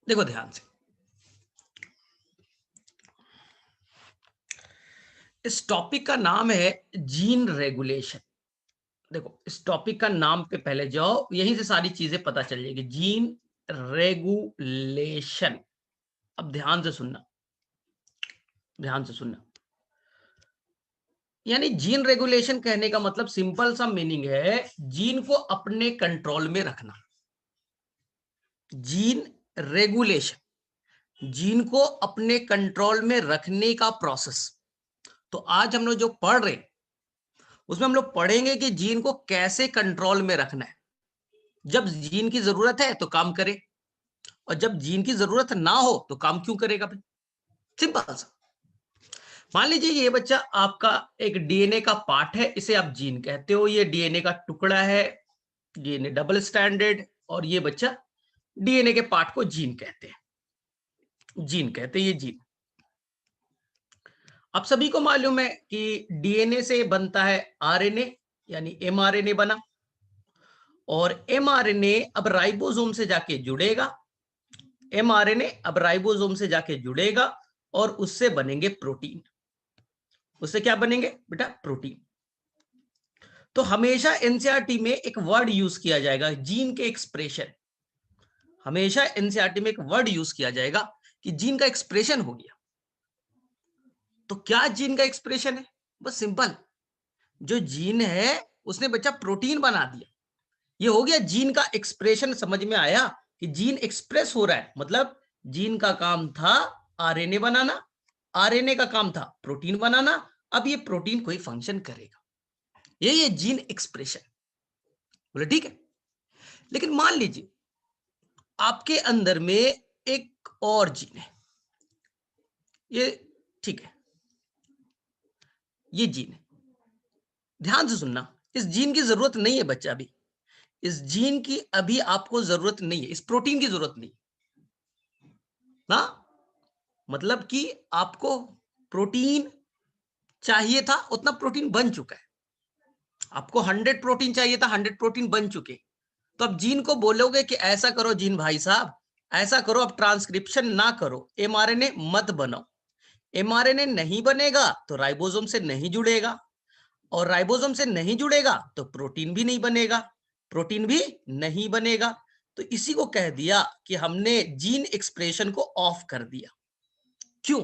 देखो ध्यान से, इस टॉपिक का नाम है जीन रेगुलेशन। देखो इस टॉपिक का नाम पे पहले जाओ, यहीं से सारी चीजें पता चल जाएगी। Gene regulation. अब ध्यान से सुनना, ध्यान से सुनना। यानी जीन रेगुलेशन कहने का मतलब सिंपल सा मीनिंग है, जीन को अपने कंट्रोल में रखना। जीन रेगुलेशन, जीन को अपने कंट्रोल में रखने का प्रोसेस। तो आज हम लोग जो पढ़ रहे हैं उसमें हम लोग पढ़ेंगे कि जीन को कैसे कंट्रोल में रखना है। जब जीन की जरूरत है तो काम करे, और जब जीन की जरूरत ना हो तो काम क्यों करेगा भाई। सिंपल सा। मान लीजिए ये बच्चा आपका एक डीएनए का पार्ट है, इसे आप जीन कहते हो। ये डीएनए का टुकड़ा है, डीएनए डबल स्टैंडर्ड, और ये बच्चा डीएनए के पार्ट को जीन कहते हैं। जीन कहते हैं ये जीन। आप सभी को मालूम है कि डीएनए से बनता है आरएनए, यानी एमआरएनए बना, और एमआरएनए अब राइबोसोम से जाके जुड़ेगा। एमआरएनए अब राइबोसोम से जाके जुड़ेगा और उससे बनेंगे प्रोटीन। उससे क्या बनेंगे बेटा? प्रोटीन। तो हमेशा एनसीईआरटी में एक वर्ड यूज किया जाएगा, जीन के एक्सप्रेशन। हमेशा एनसीईआरटी में एक वर्ड यूज किया जाएगा कि जीन का एक्सप्रेशन हो गया। तो क्या जीन का एक्सप्रेशन है? बस सिंपल, जो जीन है उसने बच्चा प्रोटीन बना दिया, ये हो गया जीन का एक्सप्रेशन। समझ में आया कि जीन एक्सप्रेस हो रहा है, मतलब जीन का काम था आरएनए बनाना, आरएनए का काम था प्रोटीन बनाना। अब ये प्रोटीन कोई फंक्शन करेगा, यही है जीन एक्सप्रेशन। बोले ठीक है। लेकिन मान लीजिए आपके अंदर में एक और जीन है, ये ठीक है, ये जीन है। ध्यान से सुनना, इस जीन की जरूरत नहीं है बच्चा अभी। इस जीन की अभी आपको जरूरत नहीं है, इस प्रोटीन की जरूरत नहीं ना। मतलब कि आपको प्रोटीन चाहिए था, उतना प्रोटीन बन चुका है। आपको 100 प्रोटीन चाहिए था, 100 प्रोटीन बन चुके। तो अब जीन को बोलोगे कि ऐसा करो जीन भाई साहब, ऐसा करो, अब ट्रांसक्रिप्शन ना करो, एमआरएनए मत बनाओ। एमआरएनए नहीं बनेगा तो राइबोसोम से नहीं जुड़ेगा, और राइबोसोम से नहीं जुड़ेगा तो प्रोटीन भी नहीं बनेगा, प्रोटीन भी नहीं बनेगा। तो इसी को कह दिया कि हमने जीन एक्सप्रेशन को ऑफ कर दिया। क्यों?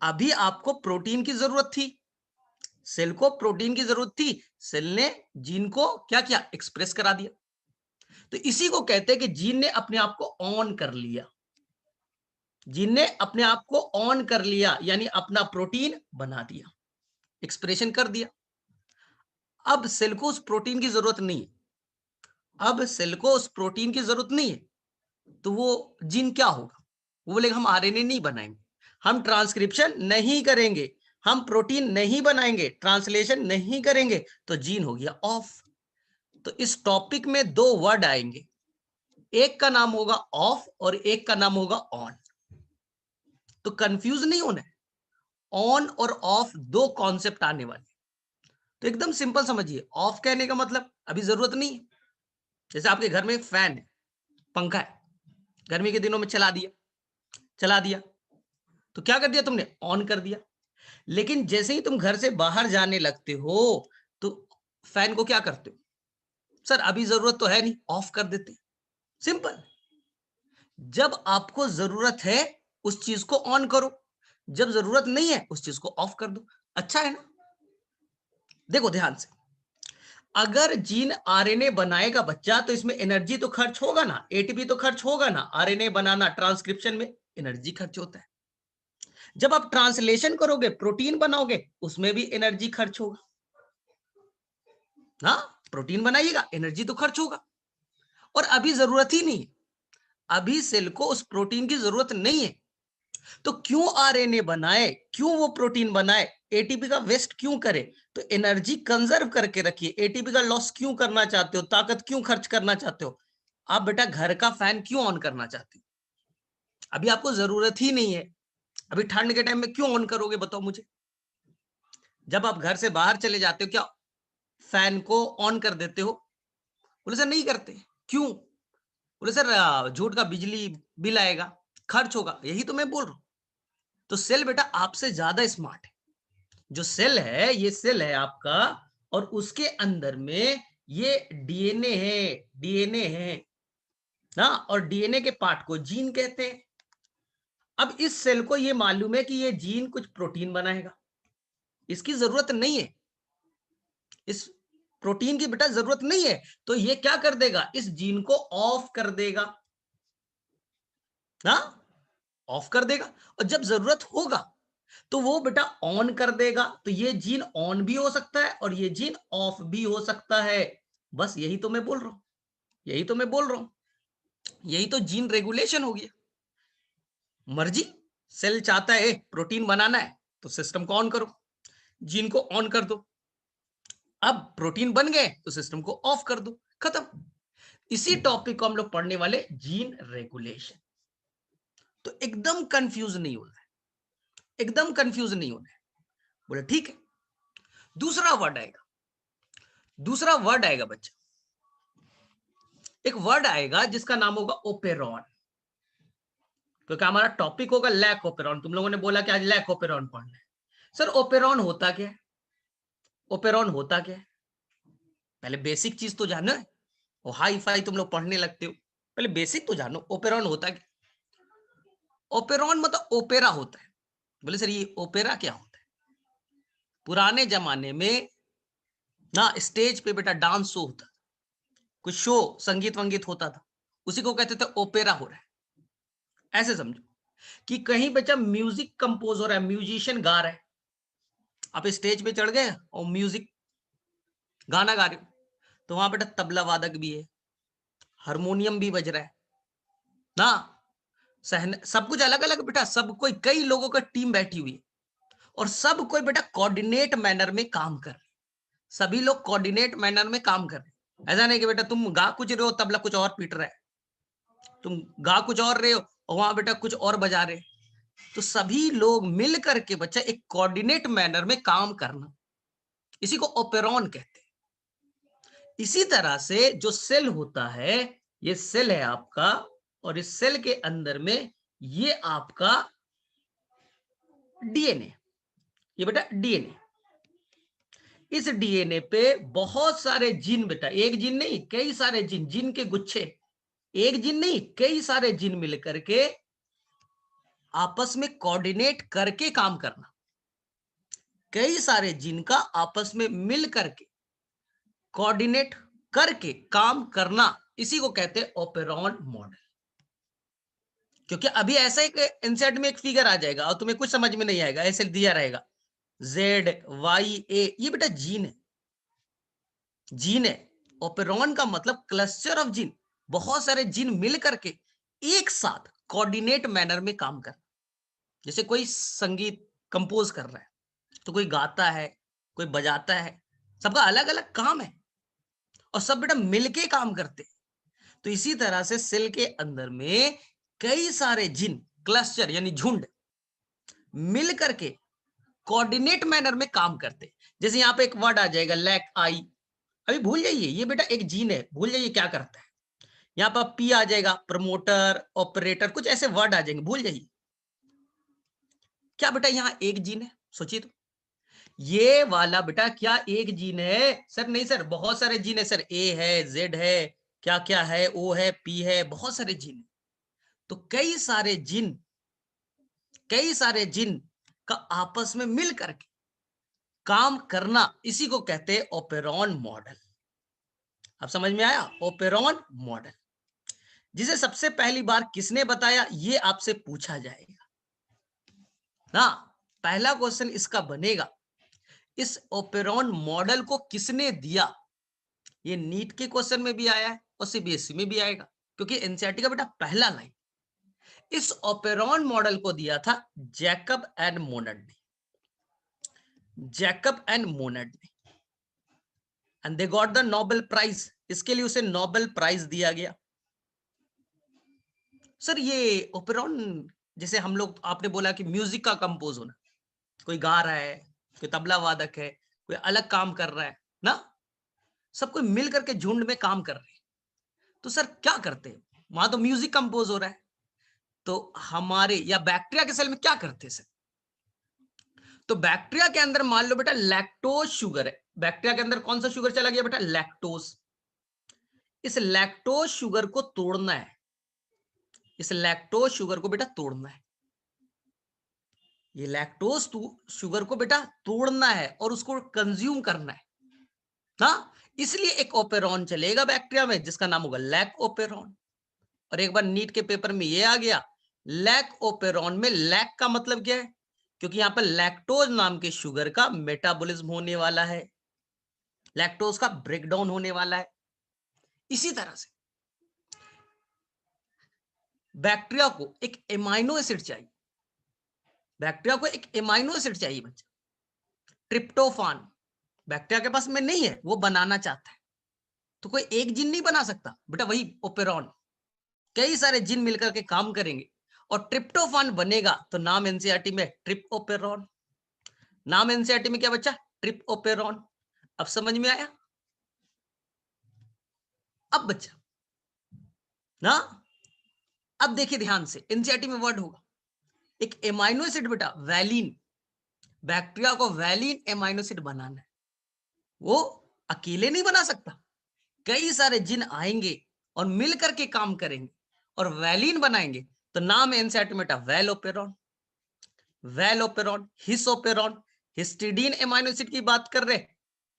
अभी आपको प्रोटीन की जरूरत थी, सेल को प्रोटीन की जरूरत थी, सेल ने जीन को क्या किया? एक्सप्रेस करा दिया। तो इसी को कहते हैं कि जीन ने अपने आप को ऑन कर लिया। जीन ने अपने आप को ऑन कर लिया, यानी अपना प्रोटीन बना दिया, एक्सप्रेशन कर दिया। अब सेल को उस प्रोटीन की जरूरत नहीं है, अब सेल को उस प्रोटीन की जरूरत नहीं है। तो वो जीन क्या होगा? वो बोलेगा हम आरएनए नहीं बनाएंगे, हम ट्रांसक्रिप्शन नहीं करेंगे, हम प्रोटीन नहीं बनाएंगे, ट्रांसलेशन नहीं करेंगे। तो जीन हो गया ऑफ। तो इस टॉपिक में दो वर्ड आएंगे, एक का नाम होगा ऑफ और एक का नाम होगा ऑन। तो कंफ्यूज नहीं होना है, ऑन और ऑफ दो कॉन्सेप्ट आने वाले। तो एकदम सिंपल समझिए, ऑफ कहने का मतलब अभी जरूरत नहीं है। जैसे आपके घर में फैन है, पंखा है, गर्मी के दिनों में चला दिया, चला दिया, तो क्या कर दिया तुमने? ऑन कर दिया। लेकिन जैसे ही तुम घर से बाहर जाने लगते हो तो फैन को क्या करते हो? सर अभी जरूरत तो है नहीं, ऑफ कर देते। सिंपल। जब आपको जरूरत है उस चीज को ऑन करो, जब जरूरत नहीं है उस चीज को ऑफ कर दो। अच्छा है ना? देखो ध्यान से, अगर जीन आरएनए बनाएगा बच्चा तो इसमें एनर्जी तो खर्च होगा ना, एटीपी तो खर्च होगा ना। आरएनए बनाना, ट्रांसक्रिप्शन में एनर्जी खर्च होता है। जब आप ट्रांसलेशन करोगे, प्रोटीन बनाओगे, उसमें भी एनर्जी खर्च होगा। हाँ, प्रोटीन बनाइएगा, एनर्जी तो खर्च होगा। और अभी जरूरत ही नहीं, अभी सेल को उस प्रोटीन की जरूरत नहीं है। तो क्यों आरएनए बनाए, क्यों वो प्रोटीन बनाए, एटीपी का वेस्ट क्यों करे? तो एनर्जी कंजर्व करके रखिए। एटीपी का लॉस क्यों करना चाहते हो, ताकत क्यों खर्च करना चाहते हो? आप बेटा घर का फैन क्यों ऑन करना चाहते हो? अभी आपको जरूरत ही नहीं है। अभी ठंड के टाइम में क्यों ऑन करोगे बताओ मुझे? जब आप घर से बाहर चले जाते हो क्या फैन को ऑन कर देते हो? बोले सर नहीं करते। क्यों? बोले सर झूठ का बिजली बिल आएगा, खर्च होगा, यही तो मैं बोल रहा हूं। तो सेल बेटा आपसे ज्यादा स्मार्ट है। जो सेल है, ये सेल है आपका, और उसके अंदर में ये डीएनए है, डीएनए है ना, और डीएनए के पार्ट को जीन कहते हैं। अब इस सेल को ये मालूम है कि ये जीन कुछ प्रोटीन बनाएगा, इसकी जरूरत नहीं है, इस प्रोटीन की बेटा जरूरत नहीं है, तो ये क्या कर देगा, इस जीन को ऑफ कर देगा ना, ऑफ कर देगा। और जब जरूरत होगा तो वो बेटा ऑन कर देगा। तो ये जीन ऑन भी हो सकता है और ये जीन ऑफ भी हो सकता है। बस यही तो मैं बोल रहा हूं, यही तो मैं बोल रहा हूं, यही तो जीन रेगुलेशन हो गया। मर्जी, सेल चाहता है प्रोटीन बनाना है तो सिस्टम को ऑन करो, जीन को ऑन कर दो। अब प्रोटीन बन गए तो सिस्टम को ऑफ कर दो, खत्म। इसी टॉपिक को हम लोग पढ़ने वाले, जीन रेगुलेशन। तो एकदम कंफ्यूज नहीं होना है, एकदम कंफ्यूज नहीं होना है। बोले ठीक है। दूसरा वर्ड आएगा, दूसरा वर्ड आएगा बच्चा, एक वर्ड आएगा जिसका नाम होगा ओपेरॉन। क्योंकि हमारा टॉपिक होगा लैक ओपेरॉन। तुम लोगों ने बोला कि आज लैक ओपेरॉन पढ़ना है। सर ओपेरॉन होता क्या है, ओपेरॉन होता क्या है? पहले बेसिक चीज तो जानो है, वो हाई फाई तुम लोग पढ़ने लगते हो, पहले बेसिक तो जानो, ओपेरॉन होता क्या? ओपेरॉन मतलब ओपेरा होता है। बोले सर ये ओपेरा क्या होता है? पुराने जमाने में ना स्टेज पे बेटा डांस शो होता, कुछ शो संगीत वंगीत होता था, उसी को कहते थे ओपेरा हो रहा है। ऐसे समझो कि कहीं बच्चा म्यूजिक कंपोज हो रहा है, म्यूजिशियन गा रहा है, आप स्टेज पे चढ़ गए और म्यूजिक गाना गा रहे हो, तो वहां बेटा तबला वादक भी है, हारमोनियम भी बज रहा है ना, सहन सब कुछ अलग अलग बेटा, सब कोई कई लोगों का टीम बैठी हुई है और सब कोई बेटा कोऑर्डिनेट मैनर में काम कर रहे, सभी लोग कोऑर्डिनेट मैनर में काम कर रहे। ऐसा नहीं कि बेटा तुम गा कुछ रहे हो तबला कुछ और पीट रहा है, तुम गा कुछ और रहे हो और वहां बेटा कुछ और बजा रहे। तो सभी लोग मिल करके बच्चा एक कोऑर्डिनेट मैनर में काम करना, इसी को ओपेरॉन कहते हैं। इसी तरह से जो सेल होता है, ये सेल है आपका, और इस सेल के अंदर में ये आपका डीएनए, ये बेटा डीएनए, इस डीएनए पे बहुत सारे जीन बेटा, एक जीन नहीं कई सारे जीन, जीन के गुच्छे, एक जीन नहीं कई सारे जीन मिलकर के आपस में कोऑर्डिनेट करके काम करना, कई सारे जीन का आपस में मिल करके कोऑर्डिनेट करके काम करना, इसी को कहते हैं ओपेरॉन मॉडल। क्योंकि अभी ऐसा एक इंसेट में एक फिगर आ जाएगा और तुम्हें कुछ समझ में नहीं आएगा, ऐसे दिया रहेगा ZYA, ये बेटा जीन है, जीन है। ओपेरॉन का मतलब क्लस्टर ऑफ जीन, बहुत सारे जीन मिल करके एक साथ कोऑर्डिनेट मैनर में काम कर। जैसे कोई संगीत कंपोज कर रहा है तो कोई गाता है, कोई बजाता है, सबका अलग अलग काम है और सब बेटा मिलके काम करते हैं। तो इसी तरह से सेल के अंदर में कई सारे जीन, क्लस्टर यानी झुंड, मिल करके कोऑर्डिनेट मैनर में काम करते हैं। जैसे यहाँ पे एक वर्ड आ जाएगा लैक आई, अभी भूल जाइए, ये बेटा एक जीन है, भूल जाइए क्या करता है। यहाँ पर पी आ जाएगा, प्रमोटर, ऑपरेटर, कुछ ऐसे वर्ड आ जाएंगे, भूल जाइए। क्या बेटा यहाँ एक जीन है? सोचिए तो, ये वाला बेटा क्या एक जीन है? सर नहीं सर, बहुत सारे जीन है सर, ए है, जेड है, क्या क्या है, ओ है, पी है, बहुत सारे जीन है। तो कई सारे जीन, कई सारे जीन का आपस में मिल करके काम करना, इसी को कहते हैं ओपेरॉन मॉडल। अब समझ में आया? ओपेरॉन मॉडल, जिसे सबसे पहली बार किसने बताया ये आपसे पूछा जाएगा ना। पहला क्वेश्चन इसका बनेगा, इस ओपेरॉन मॉडल को किसने दिया? ये नीट के क्वेश्चन में भी आया है और सीबीएसई में भी आएगा, क्योंकि एनसीईआरटी का बेटा पहला लाइन। इस ओपेरॉन मॉडल को दिया था जैकब एंड मोनड ने, जैकब एंड मोनड ने, and they got the Nobel prize. इसके लिए उसे नोबेल प्राइज दिया गया। सर ये ओपेरॉन, जैसे हम लोग, आपने बोला कि म्यूजिक का कंपोज होना, कोई गा रहा है, कोई तबला वादक है, कोई अलग काम कर रहा है ना, सब कोई मिल करके झुंड में काम कर रहे हैं। तो सर क्या करते हैं? वहां तो म्यूजिक कंपोज हो रहा है। तो हमारे या बैक्टीरिया के सेल में क्या करते हैं सर? तो बैक्टीरिया के अंदर मान लो बेटा लैक्टोज शुगर है। बैक्टीरिया के अंदर कौन सा शुगर चला गया बेटा? लैक्टोज। इस लैक्टोज शुगर को तोड़ना है। इस लैक्टोज शुगर को बेटा तोड़ना है। ये लैक्टोज शुगर को बेटा तोड़ना है और उसको कंज्यूम करना है ना। इसलिए एक ओपेरॉन चलेगा बैक्टीरिया में जिसका नाम होगा लैक ओपेरॉन। और एक बार नीट के पेपर में ये आ गया, लैक ओपेरॉन में लैक का मतलब क्या है? क्योंकि यहां पर लैक्टोज नाम के शुगर का मेटाबॉलिज्म होने वाला है, लैक्टोज का ब्रेकडाउन होने वाला है। इसी तरह से बैक्टीरिया को एक एमाइनो एसिड चाहिए। बैक्टीरिया को एक एमाइनो एसिड चाहिए बच्चा, ट्रिप्टोफान। बैक्टीरिया के पास में नहीं है, वो बनाना चाहता है। तो कोई एक जीन नहीं बना सकता बेटा, वही ओपेरॉन। कई सारे जीन मिलकर के काम करेंगे और ट्रिप्टोफान बनेगा। तो नाम एनसीईआरटी में ट्रिप ओपेरॉन। नाम एनसीईआरटी में क्या बच्चा? Trip operon. अब समझ में आया? अब बच्चा ना, अब देखिए ध्यान से, एनसीईआरटी में वर्ड होगा एक एमाइनो एसिड बेटा, वैलिन। बैक्टीरिया को वैलिन एमाइनो एसिड बनाना है, वो अकेले नहीं बना सकता। कई सारे जिन आएंगे और मिलकर के काम करेंगे और वैलिन बनाएंगे। तो नाम है एनसीईआरटी में वैलोपेरॉन। वैलोपेरॉन, हिसोपेरॉन, हिस्टिडीन एमाइनो एसिड की बात कर रहे,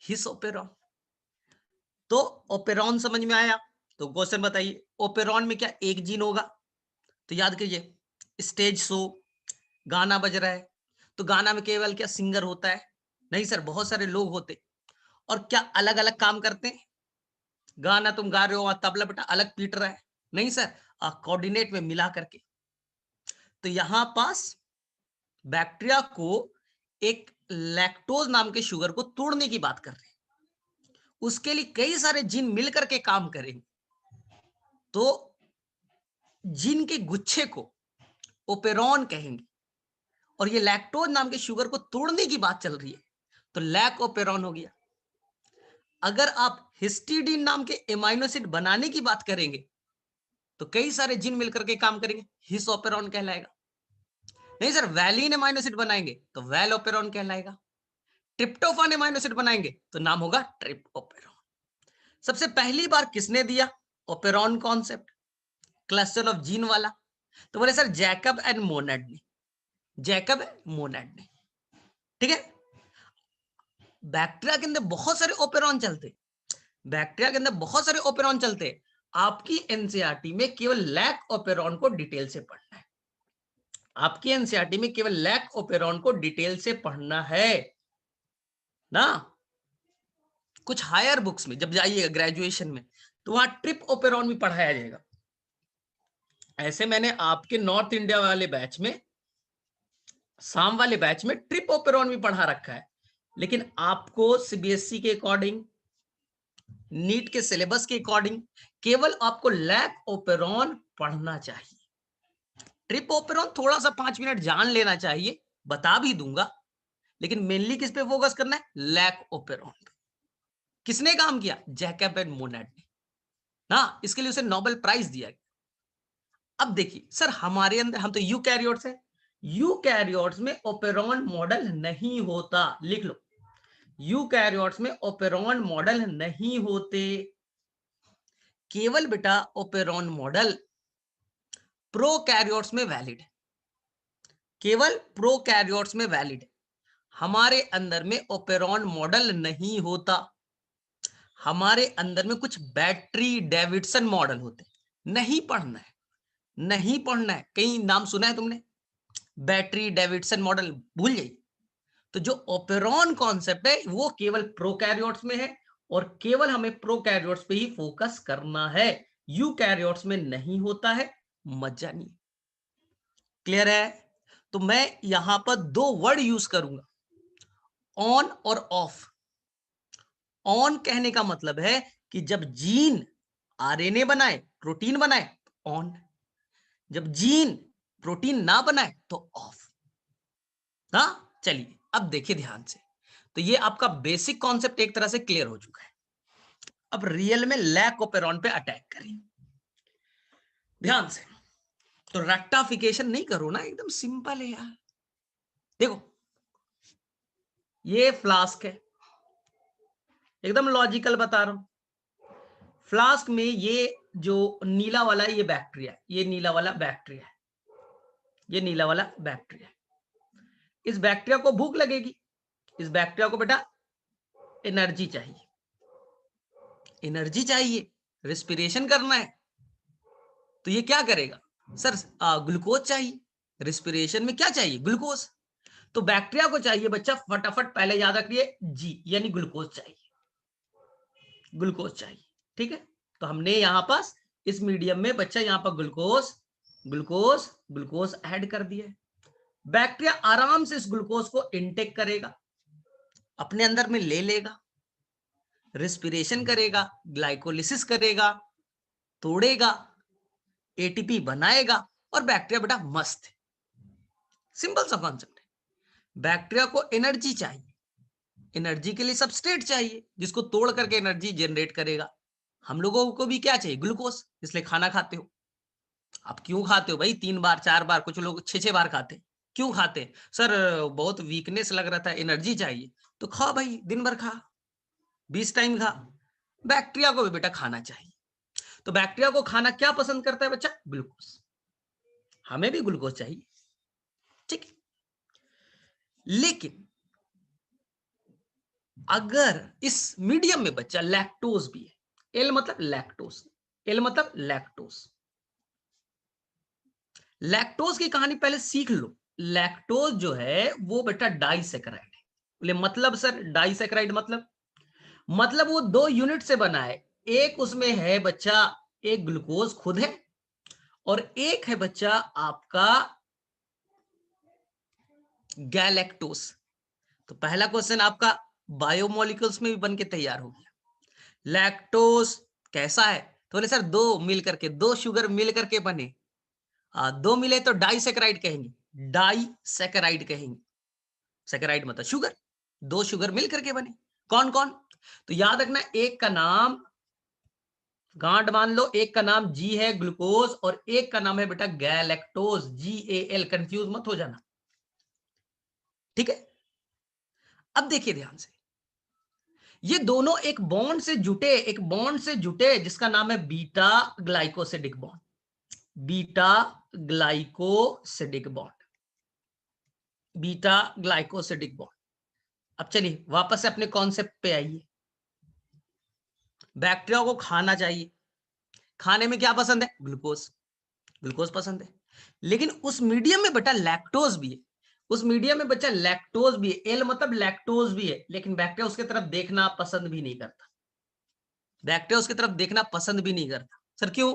हिसोपेरॉन। तो ओपेरॉन समझ में आया? तो क्वेश्चन बताइए, ओपेरॉन में क्या एक जीन होगा? तो याद कीजिए, स्टेज शो, गाना बज रहा है, तो गाना में केवल क्या सिंगर होता है? नहीं सर, बहुत सारे लोग होते। और क्या अलग अलग काम करते हैं? गाना तुम गा रहे हो, तबला बेटा अलग पीट रहा है? नहीं सर, कोऑर्डिनेट में मिला करके। तो यहां पास बैक्टीरिया को एक लैक्टोज नाम के शुगर को तोड़ने की बात कर रहे हैं। उसके लिए कई सारे जीन मिलकर के काम करेंगे। तो जीन के गुच्छे को ओपेरॉन कहेंगे। और ये लैक्टोज नाम के शुगर को तोड़ने की बात चल रही है, तो लैक ओपेरॉन हो गया। अगर आप हिस्टिडीन नाम के एमाइनो एसिड बनाने की बात करेंगे तो कई सारे जीन मिलकर के काम करेंगे, हिस ओपेरॉन कहलाएगा। नहीं सर, वैलिन एमाइनो एसिड बनाएंगे तो वैल ओपेरॉन कहलाएगा। ट्रिप्टोफान एमाइनो एसिड बनाएंगे तो नाम होगा ट्रिप ओपेरॉन। सबसे पहली बार किसने दिया operon concept? Cluster of gene वाला। तो बोले सर जैकब एंड मोनेड ने। जैकब मोनेड ने, ठीक है। बैक्टीरिया के अंदर बहुत सारे ओपेरॉन चलते, बैक्टीरिया के अंदर बहुत सारे ओपेरॉन चलते। आपकी एनसीईआरटी में केवल लैक ओपेरॉन को डिटेल से पढ़ना है। आपकी एनसीईआरटी में केवल लैक ओपेरॉन को डिटेल से पढ़ना है ना। कुछ हायर बुक्स में जब जाइएगा ग्रेजुएशन में, तो वहां ट्रिप ओपेरॉन भी पढ़ाया जाएगा। ऐसे मैंने आपके नॉर्थ इंडिया वाले बैच में, शाम वाले बैच में ट्रिप ओपेरॉन भी पढ़ा रखा है। लेकिन आपको सीबीएसई के अकॉर्डिंग, नीट के सिलेबस के अकॉर्डिंग केवल आपको लैक ओपेरॉन पढ़ना चाहिए। ट्रिप ओपेरॉन थोड़ा सा 5 मिनट जान लेना चाहिए, बता भी दूंगा। लेकिन मेनली किस पे फोकस करना है? लैक ओपेरॉन पे। किसने काम किया? जैकब एंड मोनेड ने ना, इसके लिए उसे नोबेल प्राइज दिया गया। अब देखिए सर, हमारे अंदर हम तो यूकैरियोट्स है, यूकैरियोट्स में ओपेरॉन मॉडल नहीं होता। लिख लो, यूकैरियोट्स में ओपेरॉन मॉडल नहीं होते। केवल बेटा ओपेरॉन मॉडल प्रोकैरियोट्स में वैलिड है, केवल प्रोकैरियोट्स में वैलिड है। हमारे अंदर में ओपेरॉन मॉडल नहीं होता। हमारे अंदर में कुछ बैटरी डेविडसन मॉडल होते। नहीं पढ़ना है, नहीं पढ़ना है। कहीं नाम सुना है तुमने? बैटरी डेविडसन मॉडल भूल जाइए। तो जो ओपेरॉन कॉन्सेप्ट है वो केवल प्रोकैरियोट्स में है और केवल हमें प्रोकैरियोट्स पे ही फोकस करना है, यूकैरियोट्स में नहीं होता है। मत जानिए, क्लियर है? तो मैं यहां पर दो वर्ड यूज करूंगा, ऑन और ऑफ। ऑन कहने का मतलब है कि जब जीन आरएनए बनाए, प्रोटीन बनाए, ऑन। जब जीन प्रोटीन ना बनाए तो ऑफ। हाँ चलिए, अब देखिए ध्यान से। तो ये आपका बेसिक कॉन्सेप्ट एक तरह से क्लियर हो चुका है। अब रियल में लैक ओपेरॉन पे अटैक करिए। ध्यान से। तो रेक्टाफिकेशन नहीं करो ना, एकदम सिंपल है यार। देखो ये फ्लास्क है, एकदम लॉजिकल बता रहा हूं। फ्लास्क में ये जो नीला वाला है ये बैक्टीरिया, ये नीला वाला बैक्टीरिया है, ये नीला वाला बैक्टीरिया। इस बैक्टीरिया को भूख लगेगी, इस बैक्टीरिया को बेटा एनर्जी चाहिए, एनर्जी चाहिए, रेस्पिरेशन करना है। तो ये क्या करेगा सर, ग्लूकोज चाहिए। रेस्पिरेशन में क्या चाहिए, ग्लूकोज। तो बैक्टीरिया को चाहिए बच्चा फटाफट, पहले याद रखिए जी, यानी ग्लूकोज चाहिए, ग्लूकोज चाहिए। ठीक है, तो हमने यहां पास इस मीडियम में बच्चा यहां पर ग्लूकोज ग्लूकोज ग्लूकोज ऐड कर दिया। बैक्टीरिया आराम से इस ग्लूकोज को इनटेक करेगा, अपने अंदर में ले लेगा, रेस्पिरेशन करेगा, ग्लाइकोलिसिस करेगा, तोड़ेगा, एटीपी बनाएगा, और बैक्टीरिया बेटा मस्त है। सिंपल सा कॉन्सेप्ट है। बैक्टीरिया को एनर्जी चाहिए, एनर्जी के लिए सबस्ट्रेट चाहिए जिसको तोड़ करके एनर्जी जनरेट करेगा। हम लोगों को भी क्या चाहिए, ग्लूकोज, इसलिए खाना खाते हो। आप क्यों खाते हो भाई, 3 बार 4 बार, कुछ लोग 6 बार खाते हैं। क्यों खाते हैं सर, बहुत वीकनेस लग रहा था, एनर्जी चाहिए। तो खा भाई, दिन भर खा, 20 टाइम खा। बैक्टीरिया को भी बेटा खाना चाहिए। तो बैक्टीरिया को खाना क्या पसंद करता है बच्चा, ग्लूकोज। हमें भी ग्लूकोज चाहिए, ठीक है। लेकिन अगर इस मीडियम में बच्चा लैक्टोज भी है, एल मतलब लैक्टोज, एल मतलब लैक्टोज। लैक्टोज की कहानी पहले सीख लो। लैक्टोज जो है वो बेटा डाइसेकेराइड है। बोले मतलब सर डाइसेकेराइड मतलब वो 2 यूनिट से बना है। एक उसमें है बच्चा, एक ग्लूकोज खुद है, और एक है बच्चा आपका गैलेक्टोज। तो पहला क्वेश्चन आपका बायोमोलिक्यूल्स में भी बन के तैयार हो गया। लैक्टोज कैसा है, तो बोले सर 2 मिल करके, 2 शुगर मिल करके बने। 2 मिले तो डाइसेकेराइड कहेंगे, डाइसेकेराइड कहेंगे। सेकेराइड मतलब शुगर, 2 शुगर मिल करके बने। कौन कौन, तो याद रखना, एक का नाम गांठ मान लो, एक का नाम जी है ग्लूकोज, और एक का नाम है बेटा गैलेक्टोज, GAL, कंफ्यूज मत हो जाना, ठीक है। अब देखिए ध्यान से, ये दोनों एक बॉन्ड से जुटे, एक बॉन्ड से जुटे जिसका नाम है beta glycosidic bond, beta glycosidic bond, beta glycosidic bond. अब चलिए वापस से अपने कॉन्सेप्ट पे आइए। बैक्टीरिया को खाना चाहिए, खाने में क्या पसंद है, ग्लूकोज, ग्लूकोज पसंद है। लेकिन उस मीडियम में बेटा लैक्टोज भी है, उस मीडियम में बच्चा लैक्टोज भी है, एल मतलब लैक्टोज भी है। लेकिन बैक्टीरिया उसकी तरफ देखना पसंद भी नहीं करता, बैक्टीरिया उसकी तरफ देखना पसंद भी नहीं करता। सर क्यों,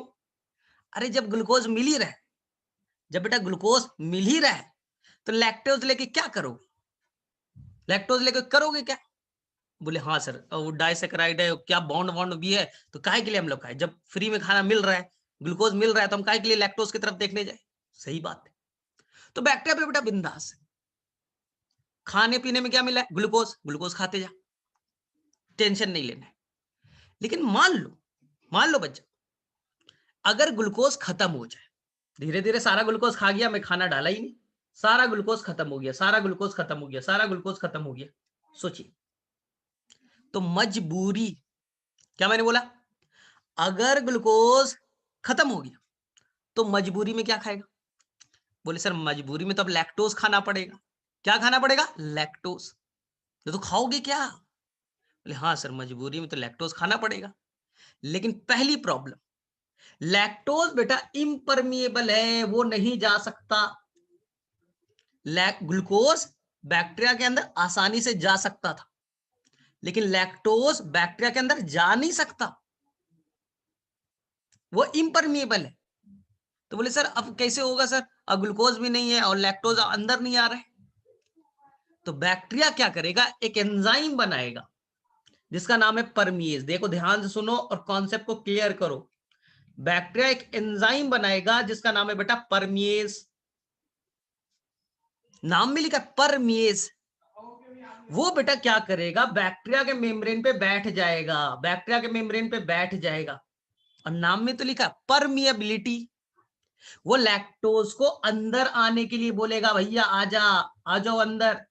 अरे जब ग्लूकोज मिल ही रहा है, जब बेटा ग्लूकोज मिल ही रहा है, तो लैक्टोज लेके क्या करोगे, लैक्टोज लेके करोगे क्या। बोले हाँ सर, वो डाइसेकेराइड है, क्या बॉन्ड वॉन्ड भी है, तो काहे के लिए हम लोग खाए, जब फ्री में खाना मिल रहा है, ग्लूकोज मिल रहा है, तो हम काहे के लिए लैक्टोज की तरफ देखने जाए। सही बात है। तो बैक्टीरिया पे बेटा बिंदास है, खाने पीने में क्या मिला है, ग्लूकोज, ग्लूकोज खाते जा, टेंशन नहीं लेना है। लेकिन मान लो बच्चा, अगर ग्लूकोज खत्म हो जाए, धीरे धीरे सारा ग्लूकोज खा गया, मैं खाना डाला ही नहीं, सारा ग्लूकोज खत्म हो गया, सारा ग्लूकोज खत्म हो गया, सारा ग्लूकोज खत्म हो गया, सोचिए। तो मजबूरी, क्या मैंने बोला, अगर ग्लूकोज खत्म हो गया तो मजबूरी में क्या खाएगा, बोले सर मजबूरी में तो अब लैक्टोज खाना पड़ेगा। क्या खाना पड़ेगा, लैक्टोज। तो खाओगे क्या, बोले हाँ सर मजबूरी में तो लैक्टोज खाना पड़ेगा। लेकिन पहली प्रॉब्लम, लैक्टोज बेटा इम्परमिएबल है, वो नहीं जा सकता। ग्लूकोज बैक्टीरिया के अंदर आसानी से जा सकता था, लेकिन लैक्टोज बैक्टीरिया के अंदर जा नहीं सकता, वो इम्परमिएबल है। तो बोले सर अब कैसे होगा सर, अब ग्लूकोज भी नहीं है और लैक्टोज अंदर नहीं आ रहा है। तो बैक्टीरिया क्या करेगा, एक एंजाइम बनाएगा जिसका नाम है परमिएज। देखो ध्यान से सुनो और कॉन्सेप्ट को क्लियर करो। बैक्टीरिया एक एंजाइम बनाएगा जिसका नाम है बेटा परमिएज, नाम में लिखा परमिएज। वो बेटा क्या करेगा, बैक्टीरिया के मेम्ब्रेन पे बैठ जाएगा, बैक्टीरिया के मेम्ब्रेन पे बैठ जाएगा, और नाम में तो लिखा परमिएबिलिटी, वो लैक्टोज को अंदर आने के लिए बोलेगा, भैया आजा, आ जाओ अंदर।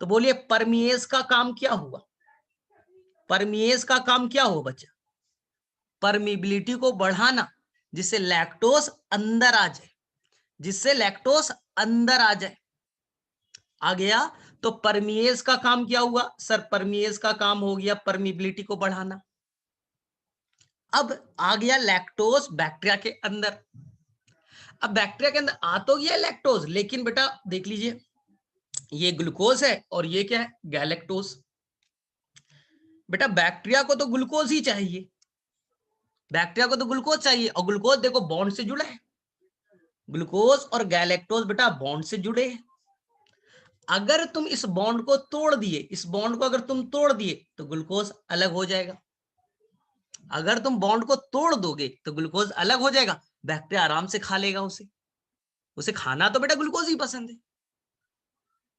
तो बोलिए परमिएज का काम क्या हुआ? परमिएज का काम क्या हुआ बच्चा? परमिबिलिटी को बढ़ाना, जिससे लैक्टोज अंदर आ जाए, जिससे लैक्टोज अंदर आ जाए। आ गया? तो परमिएज का काम क्या हुआ सर? परमिएज का काम हो गया परमिबिलिटी को बढ़ाना। अब आ गया लैक्टोज बैक्टीरिया के अंदर। अब बैक्टीरिया के अंदर आ तो गया लैक्टोज, लेकिन बेटा देख लीजिए, ये ग्लूकोज है और ये क्या है? गैलेक्टोज। बेटा बैक्टीरिया को तो ग्लूकोज ही चाहिए, बैक्टीरिया को तो ग्लूकोज चाहिए, और ग्लूकोज देखो बॉन्ड से जुड़ा है। ग्लूकोज और गैलेक्टोज बेटा बॉन्ड से जुड़े हैं। अगर तुम इस बॉन्ड को तोड़ दिए, इस बॉन्ड को अगर तुम तोड़ दिए तो ग्लूकोज अलग हो जाएगा। अगर तुम बॉन्ड को तोड़ दोगे तो ग्लूकोज अलग हो जाएगा, बैक्टीरिया आराम से खा लेगा उसे। उसे खाना तो बेटा ग्लूकोज ही पसंद है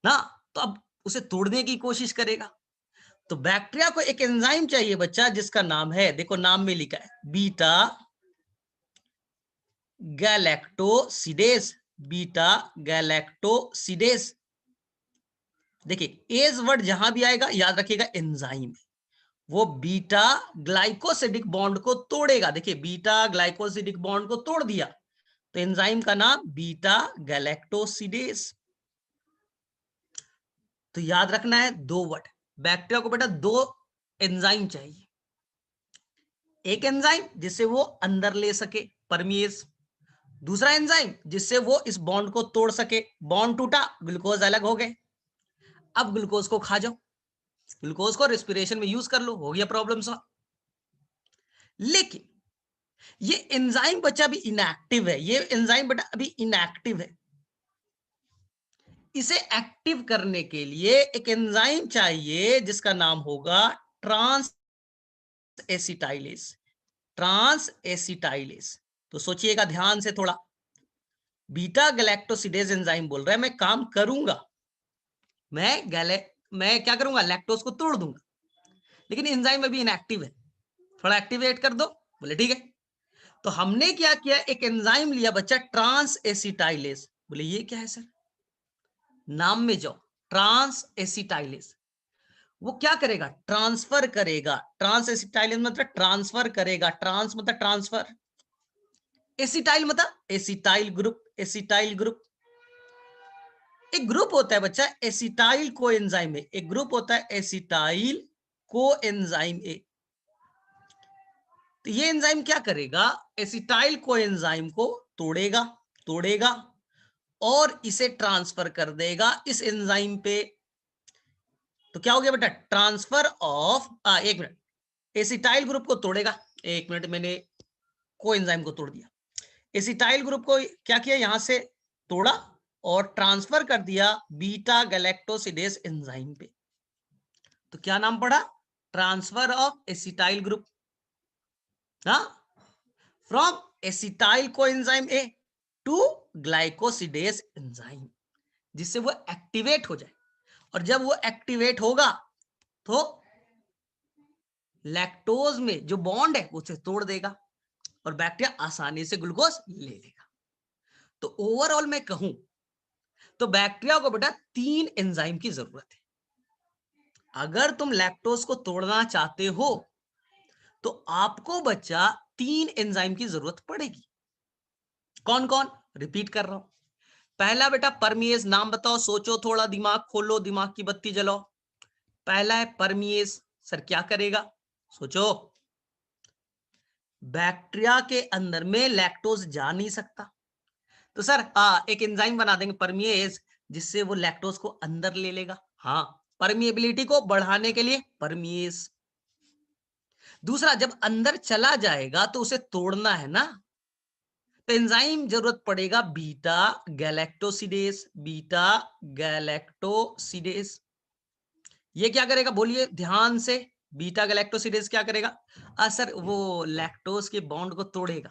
ना, तो अब उसे तोड़ने की कोशिश करेगा। तो बैक्टीरिया को एक एंजाइम चाहिए बच्चा, जिसका नाम है, देखो नाम में लिखा है बीटा गैलेक्टोसिडेज। Beta galactosidase. देखिए एज वर्ड जहां भी आएगा याद रखिएगा एंजाइम, वो बीटा ग्लाइकोसिडिक बॉन्ड को तोड़ेगा। देखिए बीटा ग्लाइकोसिडिक बॉन्ड को तोड़ दिया, तो एंजाइम का नाम बीटा गैलेक्टोसिडेज। तो याद रखना है दो वर्ड, बैक्टीरिया को बेटा दो एंजाइम चाहिए। एक एंजाइम जिससे वो अंदर ले सके परमिएज, दूसरा एंजाइम जिससे वो इस बॉन्ड को तोड़ सके। बॉन्ड टूटा, ग्लूकोज अलग हो गए, अब ग्लूकोज को खा जाओ, ग्लूकोज को रेस्पिरेशन में यूज कर लो, हो गया प्रॉब्लम सॉल्व। लेकिन ये एंजाइम बच्चा अभी इनएक्टिव है, ये एंजाइम बेटा अभी इनएक्टिव है। इसे एक्टिव करने के लिए एक एंजाइम चाहिए जिसका नाम होगा ट्रांस एसिटाइलेज। Transacetylase. तो सोचिएगा ध्यान से थोड़ा, बीटा गैलेक्टोसिडेज एंजाइम बोल रहा है मैं काम करूंगा, मैं क्या करूंगा? लैक्टोज को तोड़ दूंगा, लेकिन एंजाइम अभी इनएक्टिव है, थोड़ा एक्टिवेट कर दो। बोले ठीक है। तो हमने क्या किया, एक एंजाइम लिया बच्चा ट्रांस एसिटाइलेज। बोले ये क्या है सर? नाम में जाओ, ट्रांस एसिटाइलेज। वो क्या करेगा? ट्रांसफर करेगा। ट्रांस एसिटाइलेज मतलब ट्रांसफर करेगा, ट्रांस मतलब ट्रांसफर, एसिटाइल मतलब एसिटाइल ग्रुप। एसिटाइल ग्रुप एक ग्रुप होता है बच्चा एसिटाइल कोएंजाइम ए, एक ग्रुप होता है एसिटाइल कोएंजाइम ए। तो ये एंजाइम क्या करेगा? एसिटाइल कोएंजाइम को तोड़ेगा, तोड़ेगा और इसे ट्रांसफर कर देगा इस एंजाइम पे। तो क्या हो गया बेटा? ट्रांसफर ऑफ, एक मिनट, एसिटाइल ग्रुप को तोड़ेगा। एक मिनट, मैंने कोएंजाइम को तोड़ दिया, एसिटाइल ग्रुप को क्या किया? यहां से तोड़ा और ट्रांसफर कर दिया बीटा गैलेक्टोसिडेज एंजाइम पे। तो क्या नाम पड़ा? Transfer of acetyl group, from acetyl coenzyme A to glycosidase enzyme, जिससे वो एक्टिवेट हो जाए। और जब वो एक्टिवेट होगा तो लैक्टोज में जो बॉन्ड है उसे तोड़ देगा और बैक्टीरिया आसानी से ग्लूकोज ले लेगा। तो ओवरऑल मैं कहूं तो बैक्टीरिया को बेटा 3 एंजाइम की जरूरत है। अगर तुम लैक्टोज को तोड़ना चाहते हो तो आपको बच्चा 3 एंजाइम की जरूरत पड़ेगी। कौन कौन? रिपीट कर रहा हूं। पहला बेटा परमिएज, नाम बताओ, सोचो थोड़ा, दिमाग खोलो, दिमाग की बत्ती जलाओ। पहला है परमिएज। सर क्या करेगा? सोचो। बैक्टीरिया के अंदर में लैक्टोज जा नहीं सकता, तो सर एक एंजाइम बना देंगे परमिएज, जिससे वो लैक्टोज को अंदर ले लेगा। हाँ, परमिएबिलिटी को बढ़ाने के लिए परमिएज। दूसरा, जब अंदर चला जाएगा तो उसे तोड़ना है ना, तो एंजाइम जरूरत पड़ेगा बीटा गैलेक्टोसिडेज। बीटा गैलेक्टोसिडेज ये क्या करेगा? बोलिए ध्यान से, बीटा गैलेक्टोसिडेज क्या करेगा? सर वो लैक्टोज के बॉन्ड को तोड़ेगा।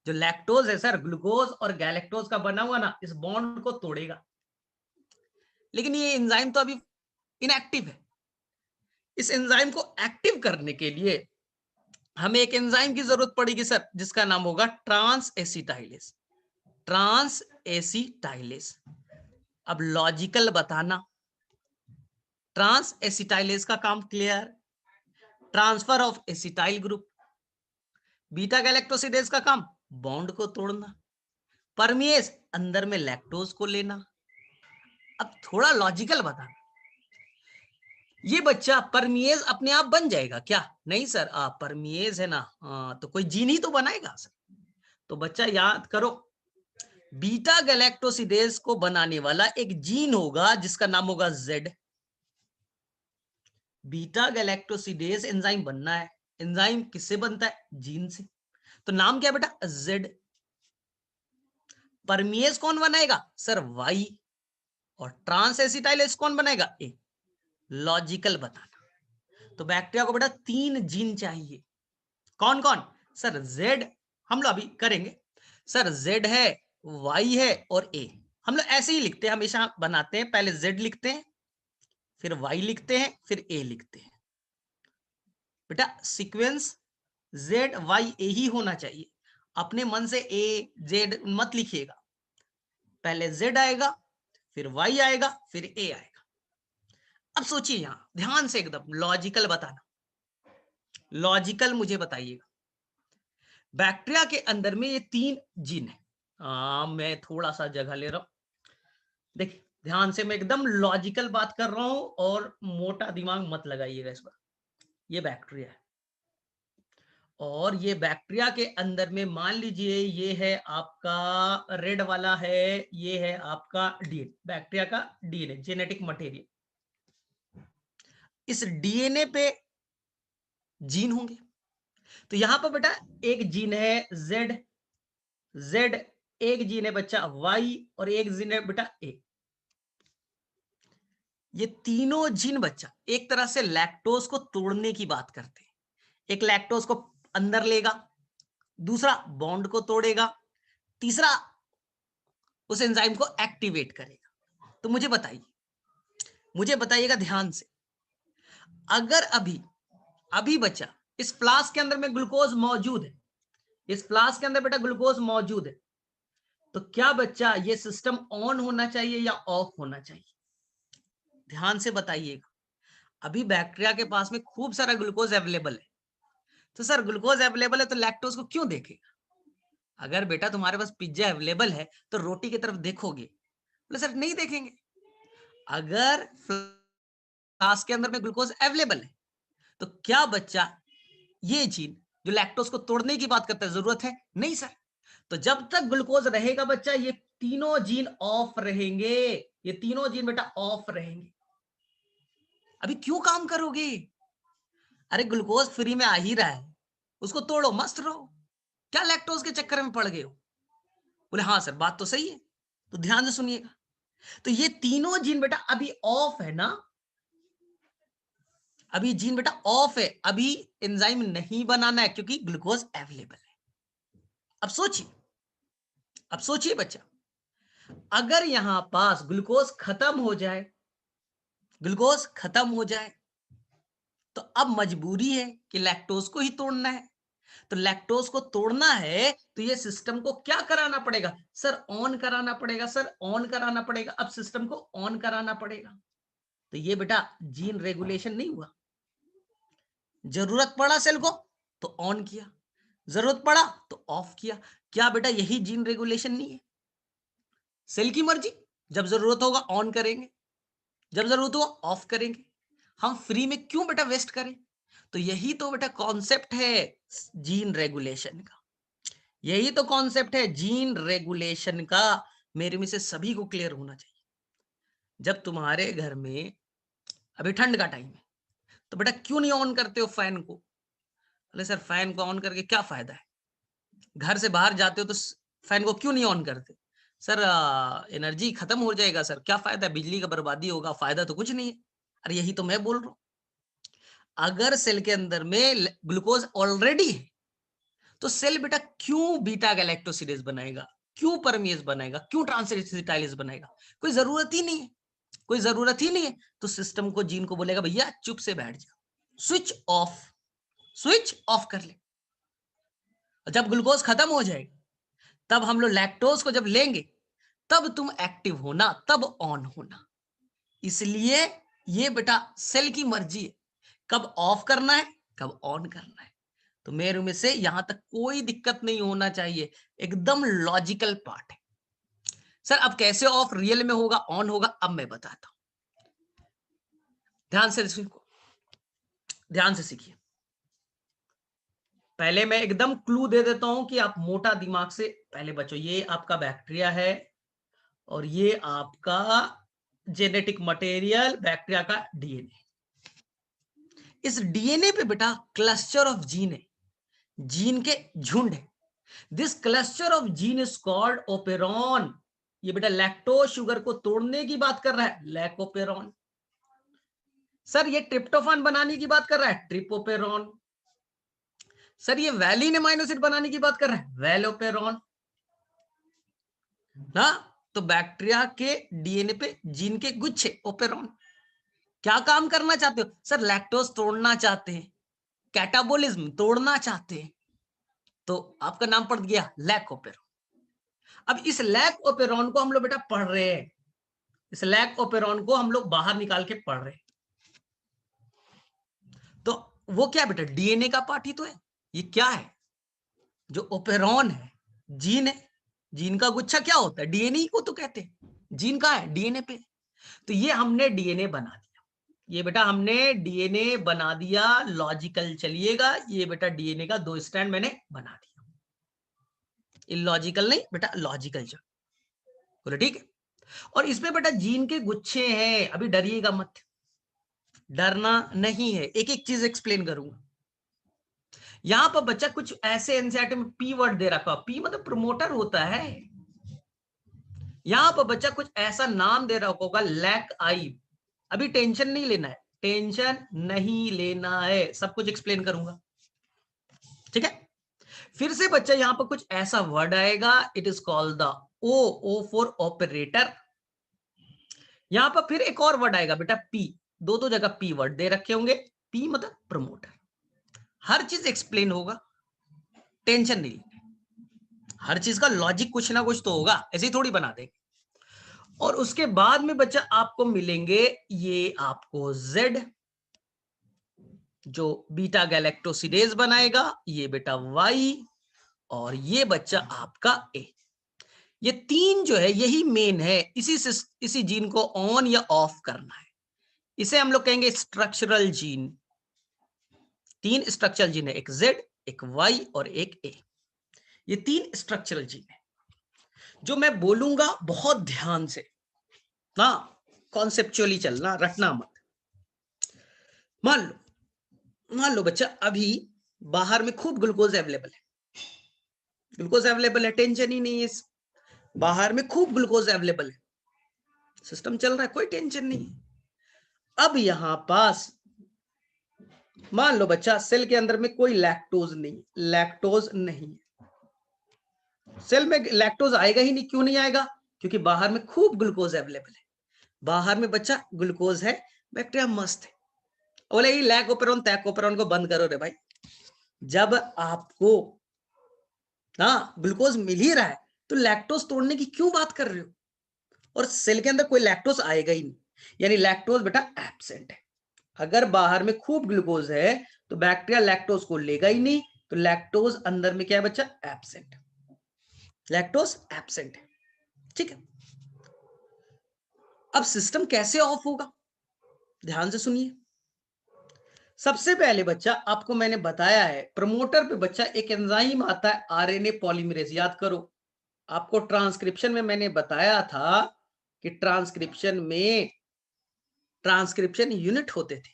जो लैक्टोज है सर, ग्लूकोज और गैलेक्टोज का बना हुआ ना, इस बॉन्ड को तोड़ेगा। लेकिन ये एंजाइम तो अभी इनएक्टिव है। इस एंजाइम को एक्टिव करने के लिए हमें एक एंजाइम की जरूरत पड़ेगी सर, जिसका नाम होगा ट्रांस एसिटाइलेज। Transacetylase. अब लॉजिकल बताना, ट्रांस एसिटाइलेज का काम clear. Transfer of acetyl group. Beta galactosidase का काम बॉन्ड को तोड़ना। परमिएज अंदर में लैक्टोज को लेना। अब थोड़ा लॉजिकल बताना, ये बच्चा परमिएज अपने आप बन जाएगा क्या? नहीं सर, परमिएज है ना, तो कोई जीन ही तो बनाएगा सर। तो बच्चा याद करो, बीटा गैलेक्टोसिडेज को बनाने वाला एक जीन होगा जिसका नाम होगा जेड। बीटा गैलेक्टोसिडेज एंजाइम बनना है, एंजाइम किससे बनता है? जीन से। तो नाम क्या बेटा? जेड। परमिएज कौन बनाएगा सर? वाई। और ट्रांस एसिटाइलेज कौन बनाएगा? ए। लॉजिकल बताना। तो बैक्टीरिया को बेटा 3 जीन चाहिए। कौन कौन सर? जेड हम लोग अभी करेंगे सर, जेड है, वाई है और ए। हम लोग ऐसे ही लिखते हैं, हमेशा बनाते हैं, पहले जेड लिखते हैं, फिर वाई लिखते हैं, फिर ए लिखते हैं। बेटा सीक्वेंस जेड वाई ए ही होना चाहिए, अपने मन से ए जेड मत लिखिएगा। पहले जेड आएगा, फिर वाई आएगा, फिर ए आएगा। अब सोचिए, यहां ध्यान से एकदम लॉजिकल बताना, लॉजिकल मुझे बताइएगा। बैक्टीरिया के अंदर में ये 3 जीन है। मैं थोड़ा सा जगह ले रहा हूं, देखिए ध्यान से, मैं एकदम लॉजिकल बात कर रहा हूं और मोटा दिमाग मत लगाइएगा इस पर। ये बैक्टीरिया है, और ये बैक्टीरिया के अंदर में मान लीजिए ये है आपका रेड वाला है, ये है आपका डीएनए, बैक्टीरिया का डीएनए, जेनेटिक मटेरियल। इस डीएनए पे जीन होंगे। तो यहां पर बेटा एक जीन है जेड, जेड, एक जीन है बच्चा वाई, और एक जीन है बेटा ए। ये तीनों जीन बच्चा एक तरह से लैक्टोज को तोड़ने की बात करते हैं। एक लैक्टोज को अंदर लेगा, दूसरा बॉन्ड को तोड़ेगा, तीसरा उस एंजाइम को एक्टिवेट करेगा। तो मुझे बताइएगा ध्यान से, अगर अभी अभी बच्चा इस फ्लास्क के अंदर में ग्लूकोज मौजूद है, इस फ्लास्क के अंदर बेटा ग्लूकोज मौजूद है, तो क्या बच्चा ये सिस्टम ऑन होना चाहिए या ऑफ होना चाहिए? ध्यान से बताइएगा। अभी बैक्टीरिया के पास में खूब सारा ग्लूकोज अवेलेबल है, तो सर ग्लूकोज अवेलेबल है तो लैक्टोज को क्यों देखेगा? अगर बेटा तुम्हारे पास पिज्जा अवेलेबल है तो रोटी की तरफ देखोगे? बोले सर नहीं देखेंगे। अगर फ्लास्क के अंदर में ग्लूकोज अवेलेबल है तो क्या बच्चा ये जीन जो लैक्टोज को तोड़ने की बात करता है जरूरत है? नहीं सर। तो जब तक ग्लूकोज रहेगा बच्चा, ये तीनों जीन ऑफ रहेंगे, ये तीनों जीन बेटा ऑफ रहेंगे। अभी क्यों काम करोगे? अरे ग्लूकोज फ्री में आ ही रहा है, उसको तोड़ो, मस्त रहो, क्या लैक्टोज के चक्कर में पड़ गए हो? बोले हाँ सर बात तो सही है। तो ध्यान से सुनिएगा, तो ये तीनों जीन बेटा अभी ऑफ है ना, अभी जीन बेटा ऑफ है, अभी एंजाइम नहीं बनाना है क्योंकि ग्लूकोज अवेलेबल है। अब सोचिए, अब सोचिए बच्चा, अगर यहां पास ग्लूकोज खत्म हो जाए, ग्लूकोज खत्म हो जाए, तो अब मजबूरी है कि लैक्टोज को ही तोड़ना है। तो लैक्टोज को तोड़ना है तो ये सिस्टम को क्या कराना पड़ेगा सर? ऑन कराना पड़ेगा सर, ऑन कराना पड़ेगा। अब सिस्टम को ऑन कराना पड़ेगा, तो ये बेटा जीन रेगुलेशन नहीं हुआ। जरूरत पड़ा सेल को तो ऑन किया, जरूरत पड़ा तो ऑफ किया। क्या बेटा यही जीन रेगुलेशन नहीं है? सेल की मर्जी, जब जरूरत होगा ऑन करेंगे, जब जरूरत हो ऑफ करेंगे। हम फ्री में क्यों बेटा वेस्ट करें? तो यही तो बेटा कॉन्सेप्ट है जीन रेगुलेशन का, यही तो कॉन्सेप्ट है जीन रेगुलेशन का। मेरे में से सभी को क्लियर होना चाहिए। जब तुम्हारे घर में अभी ठंड का टाइम है तो बेटा क्यों नहीं ऑन करते हो फैन को? अरे सर फैन को ऑन करके क्या फायदा है? घर से बाहर जाते हो तो फैन को क्यों नहीं ऑन करते? सर एनर्जी खत्म हो जाएगा सर, क्या फायदा, बिजली का बर्बादी होगा, फायदा तो कुछ नहीं है। अरे यही तो मैं बोल रहा हूं, अगर सेल के अंदर में ग्लूकोज ऑलरेडी है तो सेल बेटा क्यों बीटा गैलेक्टोसिडेज बनाएगा, क्यों परमिएज बनाएगा, क्यों ट्रांसएसिटाइलेज बनाएगा? कोई जरूरत ही नहीं है, कोई जरूरत ही नहीं है। तो सिस्टम को, जीन को बोलेगा भैया चुप से बैठ जा, स्विच ऑफ, स्विच ऑफ कर ले। जब ग्लूकोज खत्म हो जाएगा तब हम लोग लैक्टोज को जब लेंगे तब तुम एक्टिव होना, तब ऑन होना। इसलिए ये बेटा सेल की मर्जी है कब ऑफ करना है कब ऑन करना है। तो मेरे में से यहां तक कोई दिक्कत नहीं होना चाहिए, एकदम लॉजिकल पार्ट है। सर अब कैसे ऑफ रियल में होगा ऑन होगा अब मैं बताता हूं, ध्यान से सीखिए। पहले मैं एकदम क्लू दे देता हूं कि आप मोटा दिमाग से पहले बचो। ये आपका बैक्टीरिया है और ये आपका जेनेटिक मटेरियल बैक्टीरिया का डीएनए। इस डीएनए पे बेटा क्लस्टर ऑफ जीन है, जीन के झुंड है। This cluster of gene is called operon. ये बेटा लैक्टोज शुगर को तोड़ने की बात कर रहा है, लैकोपेरॉन। सर ये ट्रिप्टोफान बनाने की बात कर रहा है, ट्रिपोपेरॉन। सर ये वैलिन अमीनो एसिड बनाने की बात कर रहा है, वैलोपेरॉन ना। तो बैक्टीरिया के डीएनए पे जीन के गुच्छे ओपेरॉन। क्या काम करना चाहते हो सर? लैक्टोज तोड़ना चाहते हैं, कैटाबोलिज्म तोड़ना चाहते हैं, तो आपका नाम पड़ गया लैकोपेरॉन। अब इस लैकोपेरॉन को हम लोग बेटा पढ़ रहे हैं, इस लैकोपेरॉन को हम लोग बाहर निकाल के पढ़ रहे हैं। तो वो क्या बेटा डीएनए का पार्ट ही तो है। ये क्या है? जो ओपेरॉन है जीन है, जीन का गुच्छा क्या होता है? डीएनए को तो कहते हैं। जीन का है डीएनए पे। तो ये हमने डीएनए बना दिया, ये बेटा हमने डीएनए बना दिया। लॉजिकल चलिएगा, ये बेटा डीएनए का 2 स्ट्रैंड मैंने बना दिया। इलॉजिकल नहीं बेटा, लॉजिकल चल बोले ठीक है। और इसमें बेटा जीन के गुच्छे हैं, अभी डरिएगा मत, डरना नहीं है, एक एक चीज एक्सप्लेन करूंगा। यहां पर बच्चा कुछ ऐसे एनसीईआरटी में पी वर्ड दे रखा, पी मतलब प्रमोटर होता है। यहां पर बच्चा कुछ ऐसा नाम दे रखा होगा लैक आई। अभी टेंशन नहीं लेना है, टेंशन नहीं लेना है, सब कुछ एक्सप्लेन करूंगा, ठीक है। फिर से बच्चा यहां पर कुछ ऐसा वर्ड आएगा, it is called the O for operator. यहां पर फिर एक और वर्ड आएगा बेटा पी, दो जगह पी वर्ड दे रखे होंगे, पी मतलब प्रमोटर। हर चीज एक्सप्लेन होगा, टेंशन नहीं लेनी, हर चीज का लॉजिक कुछ ना कुछ तो होगा, ऐसे ही थोड़ी बना देंगे। और उसके बाद में बच्चा आपको मिलेंगे ये आपको जेड, जो बीटा गैलेक्टोसिडेज बनाएगा, ये बेटा वाई, और ये बच्चा आपका ए। ये 3 जो है यही मेन है, इसी जीन को ऑन या ऑफ करना है। इसे हम लोग कहेंगे स्ट्रक्चरल जीन। 3 स्ट्रक्चरल जीन है, एक जेड, एक वाई और एक ए। ये 3 स्ट्रक्चरल जीन है। जो मैं बोलूंगा बहुत ध्यान से ना, कॉन्सेप्चुअली चलना, रटना मत। मान लो बच्चा अभी बाहर में खूब ग्लूकोज अवेलेबल है, ग्लूकोज अवेलेबल है, टेंशन ही नहीं है। बाहर में खूब ग्लूकोज अवेलेबल है, सिस्टम चल रहा है, कोई टेंशन नहीं। अब यहां पास मान लो बच्चा सेल के अंदर में कोई लैक्टोज नहीं, लैक्टोज नहीं, सेल में लैक्टोज आएगा ही नहीं। क्यों नहीं आएगा? क्योंकि बाहर में खूब ग्लूकोज अवेलेबल है, बाहर में बच्चा ग्लूकोज है, बैक्टीरिया मस्त है। बोले ये लैकोपेरॉन तैकोपेरॉन को बंद करो रे भाई। जब आपको ना ग्लूकोज मिल ही रहा है तो लैक्टोज तोड़ने की क्यों बात कर रहे हो? और सेल के अंदर कोई लैक्टोज आएगा ही नहीं, यानी लैक्टोज बेटा एब्सेंट है। अगर बाहर में खूब ग्लूकोज है तो बैक्टीरिया लैक्टोज को लेगा ही नहीं, तो लैक्टोज अंदर में क्या है बच्चा? एब्सेंट, लैक्टोज एब्सेंट है, ठीक है। अब सिस्टम कैसे ऑफ होगा, ध्यान से सुनिए। सबसे पहले बच्चा आपको मैंने बताया है, प्रमोटर पे बच्चा एक एंजाइम आता है आरएनए पॉलीमरेज, याद करो। आपको ट्रांसक्रिप्शन में मैंने बताया था कि ट्रांसक्रिप्शन यूनिट होते थे,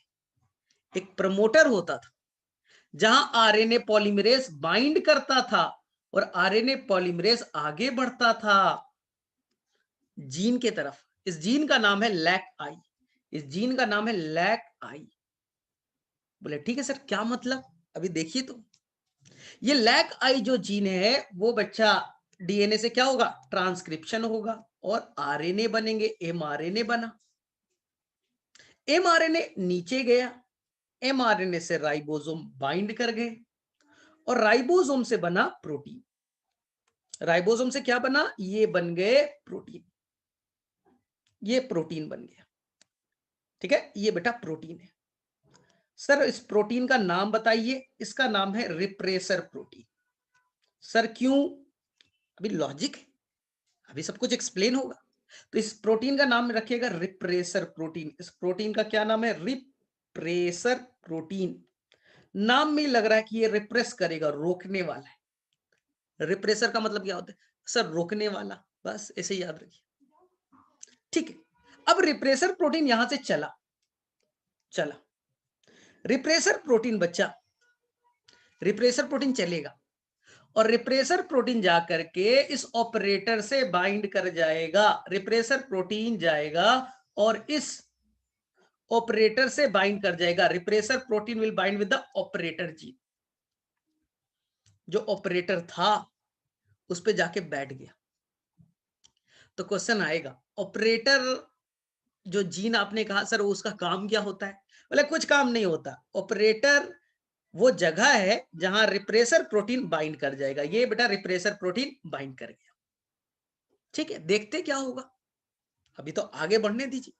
एक प्रमोटर होता था जहां आरएनए पॉलीमरेज बाइंड करता था और आरएनए पॉलीमरेज आगे बढ़ता था जीन के तरफ। इस जीन का नाम है लैक आई, इस जीन का नाम है लैक आई। बोले ठीक है सर क्या मतलब? अभी देखिए तो, ये लैक आई जो जीन है वो बच्चा डीएनए से क्या होगा? ट्रांसक्रिप्शन होगा और आरएनए बनेंगे, एमआरएनए बना, एमआरएनए नीचे गया, एमआरएनए से राइबोसोम बाइंड कर गए और राइबोसोम से बना प्रोटीन। राइबोसोम से क्या बना, ये बन गए प्रोटीन, ये प्रोटीन बन गया। ठीक है, ये बेटा प्रोटीन है। सर इस प्रोटीन का नाम बताइए। इसका नाम है रिप्रेसर प्रोटीन। सर क्यों, अभी लॉजिक है, अभी सब कुछ एक्सप्लेन होगा। तो इस प्रोटीन का नाम रखिएगा रिप्रेसर प्रोटीन। इस प्रोटीन का क्या नाम है, रिप्रेसर प्रोटीन। नाम में लग रहा है कि ये रिप्रेस करेगा, रोकने वाला है। रिप्रेसर का मतलब क्या होता है सर, रोकने वाला, बस ऐसे ही याद रखिए। ठीक है, अब रिप्रेसर प्रोटीन यहां से चला, रिप्रेसर प्रोटीन बच्चा, रिप्रेसर प्रोटीन चलेगा और रिप्रेसर प्रोटीन जाकर के इस ऑपरेटर से बाइंड कर जाएगा। रिप्रेसर प्रोटीन जाएगा और इस ऑपरेटर से बाइंड कर जाएगा। Repressor protein will bind with the operator gene. जो ऑपरेटर था उस पे जाके बैठ गया। तो क्वेश्चन आएगा, ऑपरेटर जो जीन आपने कहा सर उसका काम क्या होता है, बोले कुछ काम नहीं होता। ऑपरेटर वो जगह है जहां रिप्रेसर प्रोटीन बाइंड कर जाएगा। ये बेटा रिप्रेसर प्रोटीन बाइंड कर गया। ठीक है, देखते क्या होगा, अभी तो आगे बढ़ने दीजिए।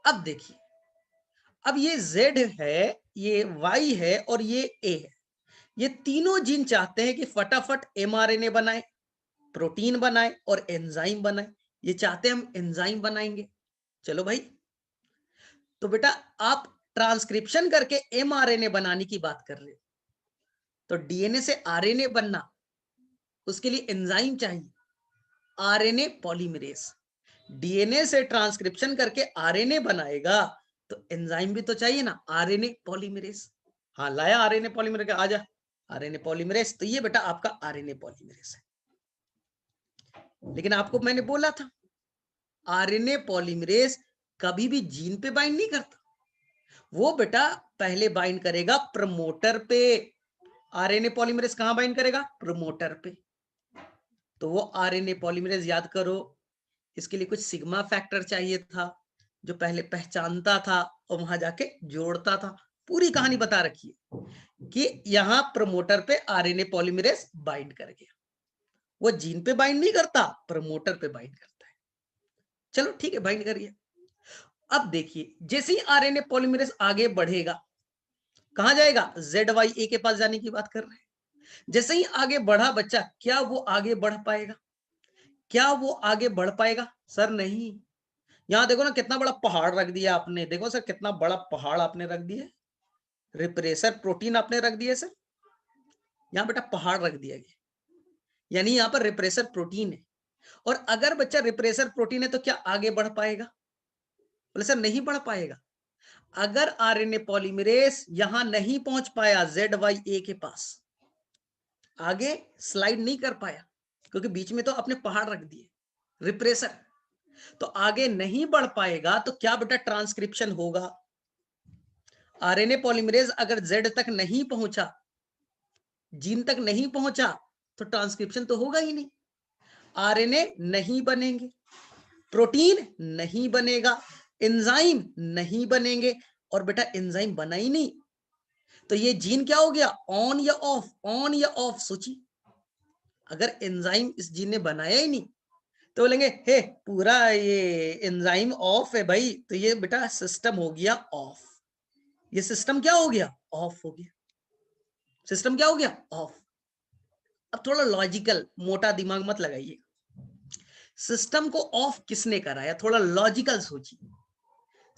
अब देखिए, अब ये Z है, ये Y है और ये A है। ये तीनों जीन चाहते हैं कि फटाफट mRNA बनाए, प्रोटीन बनाए और एंजाइम बनाए। ये चाहते हैं हम एंजाइम बनाएंगे। चलो भाई, तो बेटा आप ट्रांसक्रिप्शन करके mRNA बनाने की बात कर रहे हो, तो DNA से RNA बनना, उसके लिए एंजाइम चाहिए, RNA पॉलीमरेज। DNA से ट्रांसक्रिप्शन करके RNA बनाएगा तो एंजाइम भी तो चाहिए ना, RNA पॉलीमरेज। हाँ लाया RNA पॉलीमरेज, आजा RNA पॉलीमरेज। तो ये बेटा आपका RNA पॉलीमरेज है। लेकिन आपको मैंने बोला था RNA पॉलीमरेज कभी भी जीन पे बाइंड नहीं करता। वो बेटा पहले बाइंड करेगा प्रमोटर पे। RNA पॉलीमरेज कहां बाइंड करेगा, प्रमोटर पे। तो वो RNA पॉलीमरेज याद करो, इसके लिए कुछ सिग्मा फैक्टर चाहिए था जो पहले पहचानता था और वहां जाके जोड़ता था। पूरी कहानी बता रखी है कि यहां प्रमोटर पे RNA पॉलीमरेज बाइंड कर गया। वो जीन पे बाइंड नहीं करता, प्रमोटर पे बाइंड करता है। चलो ठीक है, बाइंड करिए। अब देखिए, जैसे ही RNA पॉलीमरेज आगे बढ़ेगा, कहां जाएगा, ZYA के पास जाने की बात कर रहे हैं। जैसे ही आगे बढ़ा बच्चा, क्या वो आगे बढ़ पाएगा, क्या वो आगे बढ़ पाएगा, सर नहीं। यहां देखो ना, कितना बड़ा पहाड़ रख दिया आपने। देखो सर, कितना बड़ा पहाड़ आपने रख दिया, रिप्रेसर प्रोटीन आपने रख दिया सर। यहाँ बेटा पहाड़ रख दिया गया, यानी यहाँ पर रिप्रेसर प्रोटीन है। और अगर बच्चा रिप्रेसर प्रोटीन है तो क्या आगे बढ़ पाएगा, बोले सर नहीं बढ़ पाएगा। अगर आरएनए पॉलीमरेज यहां नहीं पहुंच पाया ZYA के पास, आगे स्लाइड नहीं कर पाया, क्योंकि बीच में तो आपने पहाड़ रख दिए रिप्रेसर, तो आगे नहीं बढ़ पाएगा। तो क्या बेटा ट्रांसक्रिप्शन होगा। आरएनए पॉलीमरेज अगर Z तक नहीं पहुंचा, जीन तक नहीं पहुंचा, तो ट्रांसक्रिप्शन तो होगा ही नहीं। आरएनए नहीं बनेंगे, प्रोटीन नहीं बनेगा, एंजाइम नहीं बनेंगे। और बेटा एंजाइम बना ही नहीं, तो ये जीन क्या हो गया, ऑन या ऑफ, ऑन या ऑफ। सोचिए, अगर एंजाइम इस जीन ने बनाया ही नहीं तो बोलेंगे हे पूरा ये एंजाइम ऑफ है भाई, तो ये बेटा सिस्टम हो गया ऑफ। ये सिस्टम क्या हो गया, ऑफ हो गया। सिस्टम क्या हो गया, ऑफ। अब थोड़ा लॉजिकल, मोटा दिमाग मत लगाइए। सिस्टम को ऑफ किसने कराया, थोड़ा लॉजिकल सोचिए।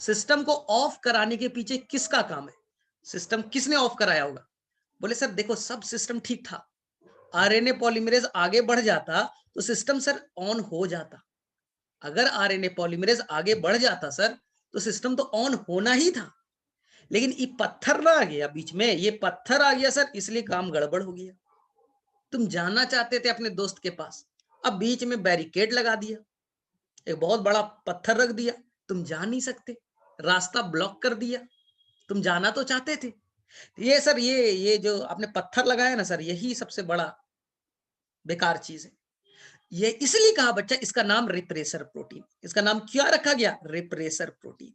सिस्टम को ऑफ कराने के पीछे किसका काम है, सिस्टम किसने ऑफ कराया होगा। बोले सर देखो, सब सिस्टम ठीक था, आरएनए पॉलीमरेज आगे बढ़ जाता तो सिस्टम सर ऑन हो जाता। अगर आरएनए पॉलीमरेज आगे बढ़ जाता सर, तो सिस्टम तो ऑन होना ही था। लेकिन ये पत्थर ना आ गया बीच में, ये पत्थर आ गया सर, इसलिए काम गड़बड़ हो गया। तुम जाना चाहते थे अपने दोस्त के पास, अब बीच में बैरिकेड लगा दिया, एक बहुत बड़ा पत्थर रख दिया, तुम जा नहीं सकते, रास्ता ब्लॉक कर दिया। तुम जाना तो चाहते थे। ये सर, ये जो आपने पत्थर लगाया ना सर, यही सबसे बड़ा बेकार चीज है। ये इसलिए कहा बच्चा, इसका नाम रिप्रेसर प्रोटीन। इसका नाम क्या रखा गया, रिप्रेसर प्रोटीन।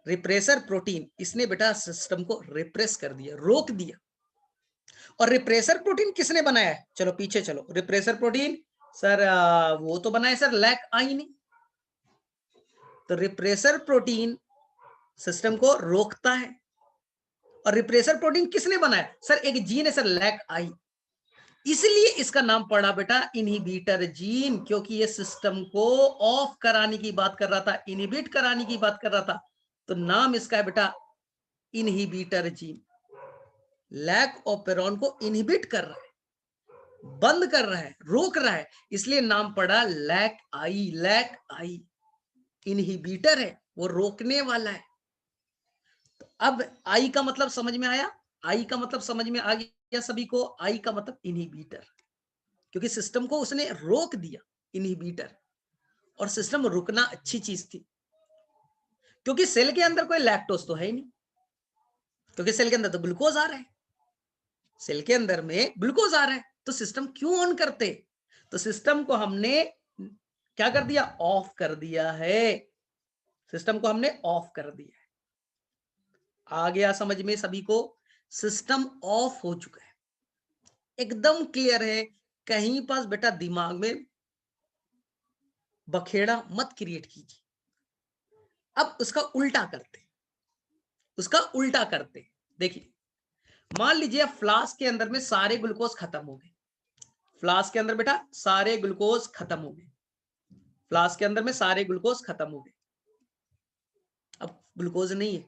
रिप्रेसर प्रोटीन, इसने बेटा सिस्टम को रिप्रेस कर दिया, रोक दिया। और रिप्रेसर प्रोटीन किसने बनाया है? चलो पीछे चलो, रिप्रेसर प्रोटीन सर वो तो बनाया सर लैक आई नहीं। तो रिप्रेसर प्रोटीन सिस्टम को रोकता है। और रिप्रेसर प्रोटीन किसने बनाया? सर एक जीन है सर लैक आई, इसलिए इसका नाम पड़ा बेटा इनहिबिटर जीन, क्योंकि ये सिस्टम को ऑफ कराने की बात कर रहा था, इनहिबिट कराने की बात कर रहा था। तो नाम इसका है बेटा इनहिबिटर जीन। लैक ऑपेरॉन को इनहिबिट कर रहा है, बंद कर रहा है, रोक रहा है, इसलिए नाम पड़ा लैक आई। लैक आई इनहिबिटर है, वो रोकने वाला है। तो अब आई का मतलब समझ में आया? आई का मतलब समझ में आ गया सभी को? आई का मतलब इनहिबिटर, क्योंकि सिस्टम को उसने रोक दिया, इनहिबिटर। और सिस्टम रुकना अच्छी चीज थी, क्योंकि सेल के अंदर कोई लैक्टोज तो है ही नहीं, क्योंकि सेल के अंदर तो ग्लूकोज आ रहा है, सेल के अंदर में ग्लूकोज आ रहा है, तो सिस्टम क्यों ऑन करते? तो सिस्टम को हमने क्या कर दिया? ऑफ कर दिया है। सिस्टम को हमने ऑफ कर दिया है। आ गया समझ में सभी को? सिस्टम ऑफ हो चुका है, एकदम क्लियर है। कहीं पास बेटा दिमाग में बखेड़ा मत क्रिएट कीजिए। अब उसका उल्टा करते, उसका उल्टा करते। देखिए, मान लीजिए फ्लास्क के अंदर में सारे ग्लूकोज खत्म हो गए, फ्लास्क के अंदर बेटा सारे ग्लूकोज खत्म हो गए, फ्लास्क के अंदर में सारे ग्लूकोज खत्म हो गए। अब ग्लूकोज नहीं है,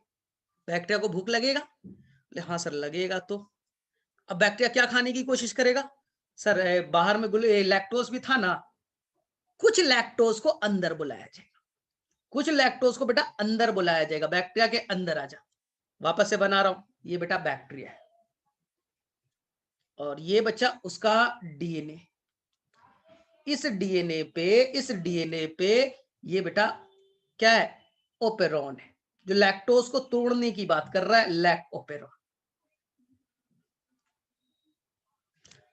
बैक्टीरिया को भूख लगेगा? हाँ सर लगेगा। तो अब बैक्टीरिया क्या खाने की कोशिश करेगा? सर बाहर में लैक्टोज भी था ना, कुछ लैक्टोज को अंदर बुलाया जाएगा, कुछ लैक्टोज को बेटा अंदर बुलाया जाएगा। बैक्टीरिया के अंदर आ जा, वापस से बना रहा हूं, ये बेटा बैक्टीरिया है और ये बच्चा उसका डीएनए। इस डीएनए पे ये बेटा क्या है? ओपेरॉन है, जो लैक्टोज को तोड़ने की बात कर रहा है, लैक ओपेरॉन।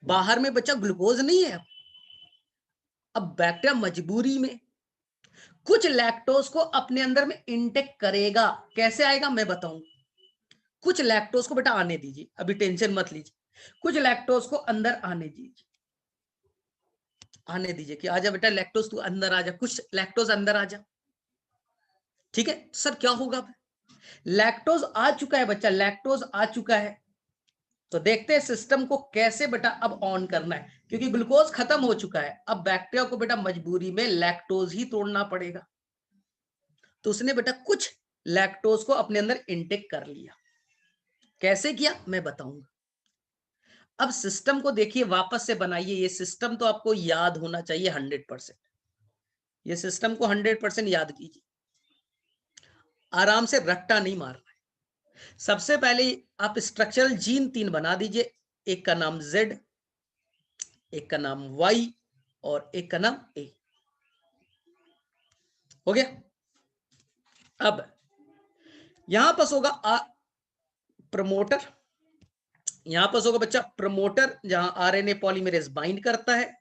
बाहर में बच्चा ग्लूकोज नहीं है। अब बैक्टीरिया मजबूरी में कुछ लैक्टोज को अपने अंदर में इंटेक करेगा। कैसे आएगा मैं बताऊंगा। कुछ लैक्टोज को बेटा आने दीजिए, अभी टेंशन मत लीजिए, कुछ लैक्टोज को अंदर आने दीजिए, आने दीजिए कि आजा बेटा लैक्टोज तू अंदर आ जा, कुछ लैक्टोज अंदर आ जा। ठीक है सर, क्या होगा? लैक्टोज आ चुका है बच्चा, लैक्टोज आ चुका है। तो देखते हैं सिस्टम को कैसे बेटा अब ऑन करना है, क्योंकि ग्लूकोज खत्म हो चुका है। अब बैक्टीरिया को बेटा मजबूरी में लैक्टोज ही तोड़ना पड़ेगा। तो उसने बेटा कुछ लैक्टोज को अपने अंदर इंटेक कर लिया। कैसे किया मैं बताऊंगा। अब सिस्टम को देखिए, वापस से बनाइए। ये सिस्टम तो आपको याद होना चाहिए 100%। ये सिस्टम को 100% याद कीजिए, आराम से रट्टा नहीं मारना है। सबसे पहले आप स्ट्रक्चरल जीन 3 बना दीजिए, एक का नाम Z, एक का नाम Y और एक का नाम A। हो गया? अब यहां पास होगा प्रमोटर, यहां पास होगा बच्चा प्रमोटर, जहां आरएनए पॉलीमरेज बाइंड करता है।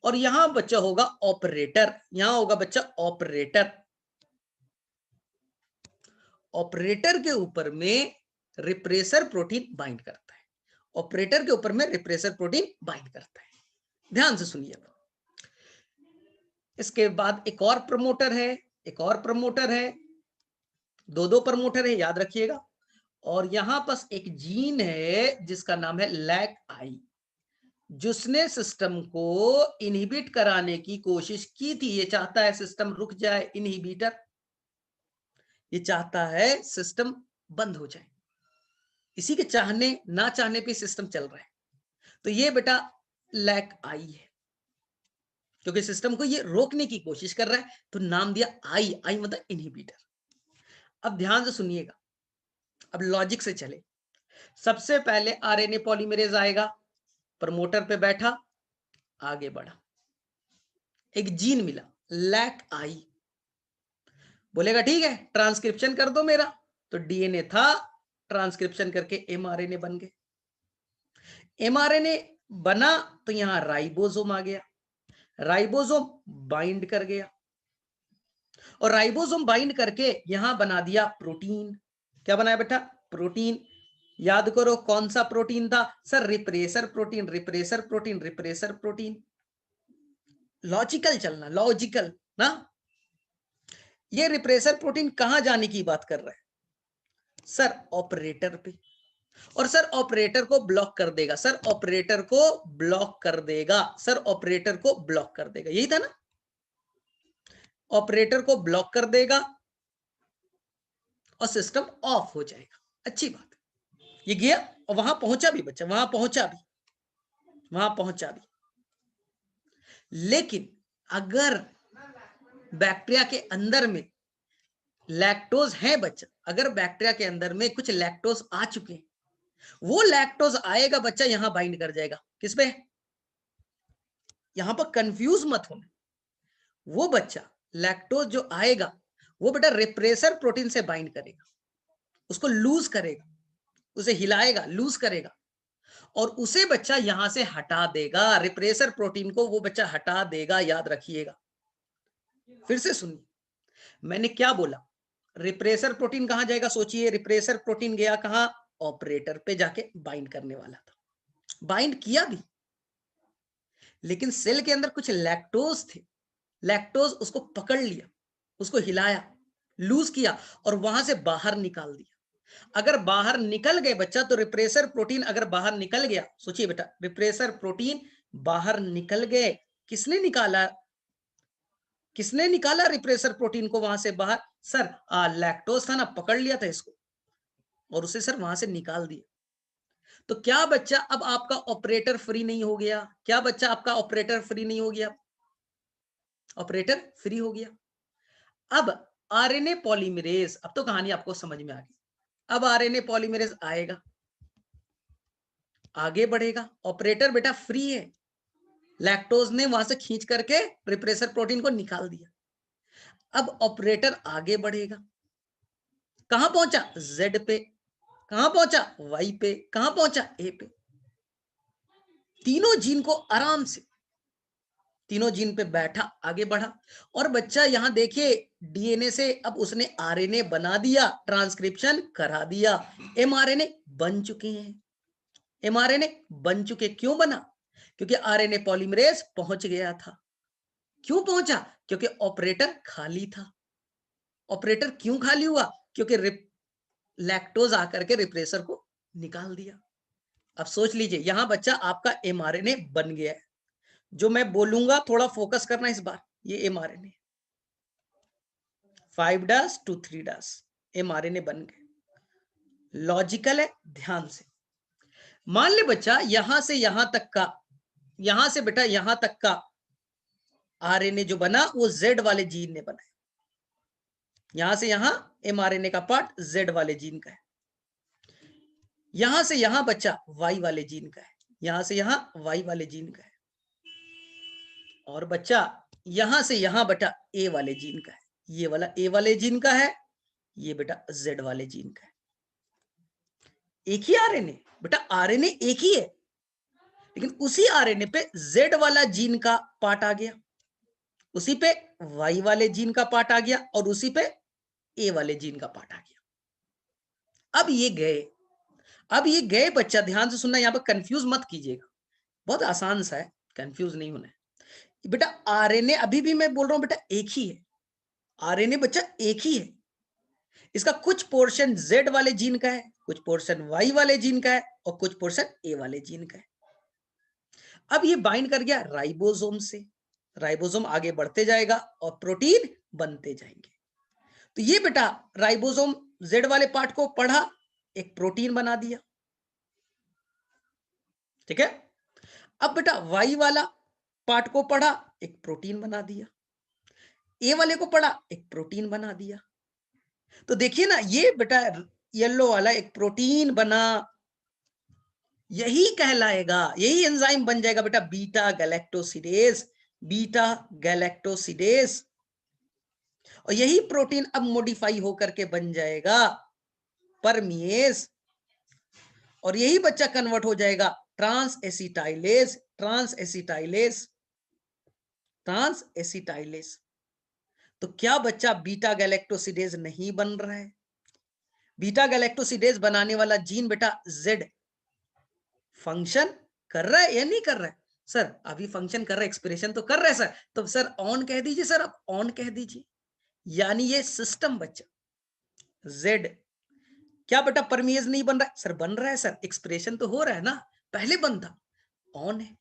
और यहां बच्चा होगा ऑपरेटर, यहां होगा बच्चा ऑपरेटर। ऑपरेटर के ऊपर में रिप्रेसर प्रोटीन बाइंड करता है, ऑपरेटर के ऊपर में रिप्रेसर प्रोटीन बाइंड करता है। ध्यान से सुनिए। इसके बाद एक और प्रमोटर है, एक और प्रमोटर है, दो प्रमोटर है, याद रखिएगा। और यहां पास एक जीन है जिसका नाम है लैक आई, जिसने सिस्टम को इनहिबिट कराने की कोशिश की थी। ये चाहता है सिस्टम रुक जाए, इनहिबिटर। ये चाहता है सिस्टम बंद हो जाए, इसी के चाहने ना चाहने पे सिस्टम चल रहा है। तो ये बेटा लैक आई है, क्योंकि सिस्टम को ये रोकने की कोशिश कर रहा है, तो नाम दिया आई। आई मतलब इनहिबिटर। अब ध्यान से सुनिएगा, अब लॉजिक से चले। सबसे पहले आरएनए पॉलीमरेज आएगा, प्रमोटर पे बैठा, आगे बढ़ा, एक जीन मिला लैक आई। बोलेगा ठीक है ट्रांसक्रिप्शन कर दो मेरा, तो डीएनए था, ट्रांसक्रिप्शन करके एमआरएनए बन गए। एमआरएनए बना तो यहां राइबोसोम आ गया, राइबोसोम बाइंड कर गया, और राइबोसोम बाइंड करके यहां बना दिया प्रोटीन। क्या बनाया बेटा? प्रोटीन। याद करो कौन सा प्रोटीन था sir, repressor protein, repressor protein, repressor protein. Logical चलना, लॉजिकल ना। ये रिप्रेसर प्रोटीन कहां जाने की बात कर रहा है सर, ऑपरेटर पे। और सर ऑपरेटर को ब्लॉक कर देगा, सर ऑपरेटर को ब्लॉक कर देगा, सर ऑपरेटर को ब्लॉक कर देगा, यही था ना। ऑपरेटर को ब्लॉक कर देगा और सिस्टम ऑफ हो जाएगा। अच्छी बात, ये गया और वहां पहुंचा भी बच्चा, वहां पहुंचा भी, वहां पहुंचा भी। लेकिन अगर बैक्टीरिया के अंदर में लैक्टोज है बच्चा, अगर बैक्टीरिया के अंदर में कुछ लैक्टोज आ चुके हैं, वो लैक्टोज आएगा बच्चा, यहां बाइंड कर जाएगा किस पे, यहां पर कंफ्यूज मत होना। वो बच्चा लैक्टोज जो आएगा वो बेटा रिप्रेसर प्रोटीन से बाइंड करेगा, उसको लूज करेगा, उसे हिलाएगा, लूज करेगा और उसे बच्चा यहां से हटा देगा, रिप्रेसर प्रोटीन को वो बच्चा हटा देगा, याद रखिएगा। फिर से सुनिए, मैंने क्या बोला, रिप्रेसर प्रोटीन कहां जाएगा, सोचिए, रिप्रेसर प्रोटीन गया कहां, ऑपरेटर पे जाके बाइंड करने वाला था, बाइंड किया भी, लेकिन सेल के अंदर कुछ लैक्टोज थे, लैक्टोज उसको पकड़ लिया, उसको हिलाया, लूज किया और वहां से बाहर निकाल दिया। अगर बाहर निकल गए बच्चा तो रिप्रेसर प्रोटीन अगर बाहर निकल गया, सोचिए बेटा, रिप्रेसर प्रोटीन बाहर निकल गए, किसने निकाला, किसने निकाला रिप्रेसर प्रोटीन को वहां से बाहर, सर लैक्टोज था ना, पकड़ लिया था इसको और उसे सर वहां से निकाल दिया। तो क्या बच्चा अब आपका ऑपरेटर फ्री नहीं हो गया, क्या बच्चा आपका ऑपरेटर फ्री नहीं हो गया, ऑपरेटर फ्री हो गया। अब आरएनए पॉलीमरेज, अब तो कहानी आपको समझ में आ गई। अब आरएनए पॉलीमरेज आएगा, आगे बढ़ेगा, ऑपरेटर बेटा फ्री है, लैक्टोज ने वहां से खींच करके रिप्रेसर प्रोटीन को निकाल दिया। अब ऑपरेटर आगे बढ़ेगा, कहां पहुंचा, जेड पे, कहां पहुंचा, वाई पे, कहां पहुंचा, ए पे। तीनों जीन को आराम से, तीनों जीन पे बैठा, आगे बढ़ा और बच्चा यहां देखिए डीएनए से अब उसने आरएनए बना दिया, ट्रांसक्रिप्शन करा दिया, एमआरएनए बन चुके हैं, एमआरएनए बन चुके। क्यों बना, क्योंकि आरएनए पॉलीमरेज पहुंच गया था। क्यों पहुंचा, क्योंकि ऑपरेटर खाली था। ऑपरेटर क्यों खाली हुआ, क्योंकि लैक्टोज आकर के रिप्रेसर को निकाल दिया। अब सोच लीजिए यहां बच्चा आपका एमआरएनए बन गया है। जो मैं बोलूंगा थोड़ा फोकस करना इस बार, ये एमआरएनए 5' to 3' एमआरएनए बन गए, लॉजिकल है, ध्यान से मान ले बच्चा, यहां से यहां तक का, यहां से बेटा यहां तक का आरएनए जो बना वो जेड वाले जीन ने बनाया, यहां से यहां एमआरएनए का पार्ट जेड वाले जीन का है, यहां से यहां बच्चा वाई वाले जीन का है, यहां से यहां वाई वाले जीन का है, और बच्चा यहां से यहां बेटा ए वाले जीन का है, ये वाला ए वाले जीन का है, ये बेटा जेड वाले जीन का है। एक ही आरएनए बेटा, आरएनए एक ही है, लेकिन उसी आरएनए पे जेड वाला जीन का पार्ट आ गया, उसी पे वाई वाले जीन का पार्ट आ गया और उसी पे ए वाले जीन का पार्ट आ गया। अब ये गए, अब ये गए बच्चा, ध्यान से सुनना, यहां पर कंफ्यूज मत कीजिएगा, बहुत आसान सा है, कंफ्यूज नहीं होना है बेटा। आरएनए अभी भी मैं बोल रहा हूं बेटा एक ही है, आरएनए बच्चा एक ही है, इसका कुछ पोर्शन जेड वाले जीन का है, कुछ पोर्शन वाई वाले जीन का है और कुछ पोर्शन ए वाले जीन का है। अब ये बाइंड कर गया राइबोसोम से, राइबोसोम आगे बढ़ते जाएगा और प्रोटीन बनते जाएंगे। तो ये बेटा राइबोसोम जेड वाले पार्ट को पढ़ा, एक प्रोटीन बना दिया, ठीक है। अब बेटा वाई वाला पार्ट को पढ़ा, एक प्रोटीन बना दिया, ए वाले को पढ़ा, एक प्रोटीन बना दिया। तो देखिए ना, ये बेटा येलो वाला एक प्रोटीन बना, यही कहलाएगा, यही एंजाइम बन जाएगा बेटा बीटा गैलेक्टोसिडेज, बीटा गैलेक्टोसिडेज। और यही प्रोटीन अब मॉडिफाई होकर के बन जाएगा परमिएज, और यही बच्चा कन्वर्ट हो जाएगा transacetylase, transacetylase, transacetylase. तो क्या बच्चा बीटा गैलेक्टोसिडेज नहीं बन रहा है, बीटा गैलेक्टोसिडेज बनाने वाला जीन बेटा जेड फंक्शन कर रहा है या नहीं कर रहा है? सर अभी फंक्शन कर रहा है, एक्सप्रेशन तो कर रहा है सर। तो सर ऑन कह दीजिए, सर आप ऑन कह दीजिए। यानी ये सिस्टम बच्चा जेड क्या बेटा परमिएज नहीं बन रहा है? सर बन रहा है सर, एक्सप्रेशन तो हो रहा है ना, पहले बंद था, ऑन है।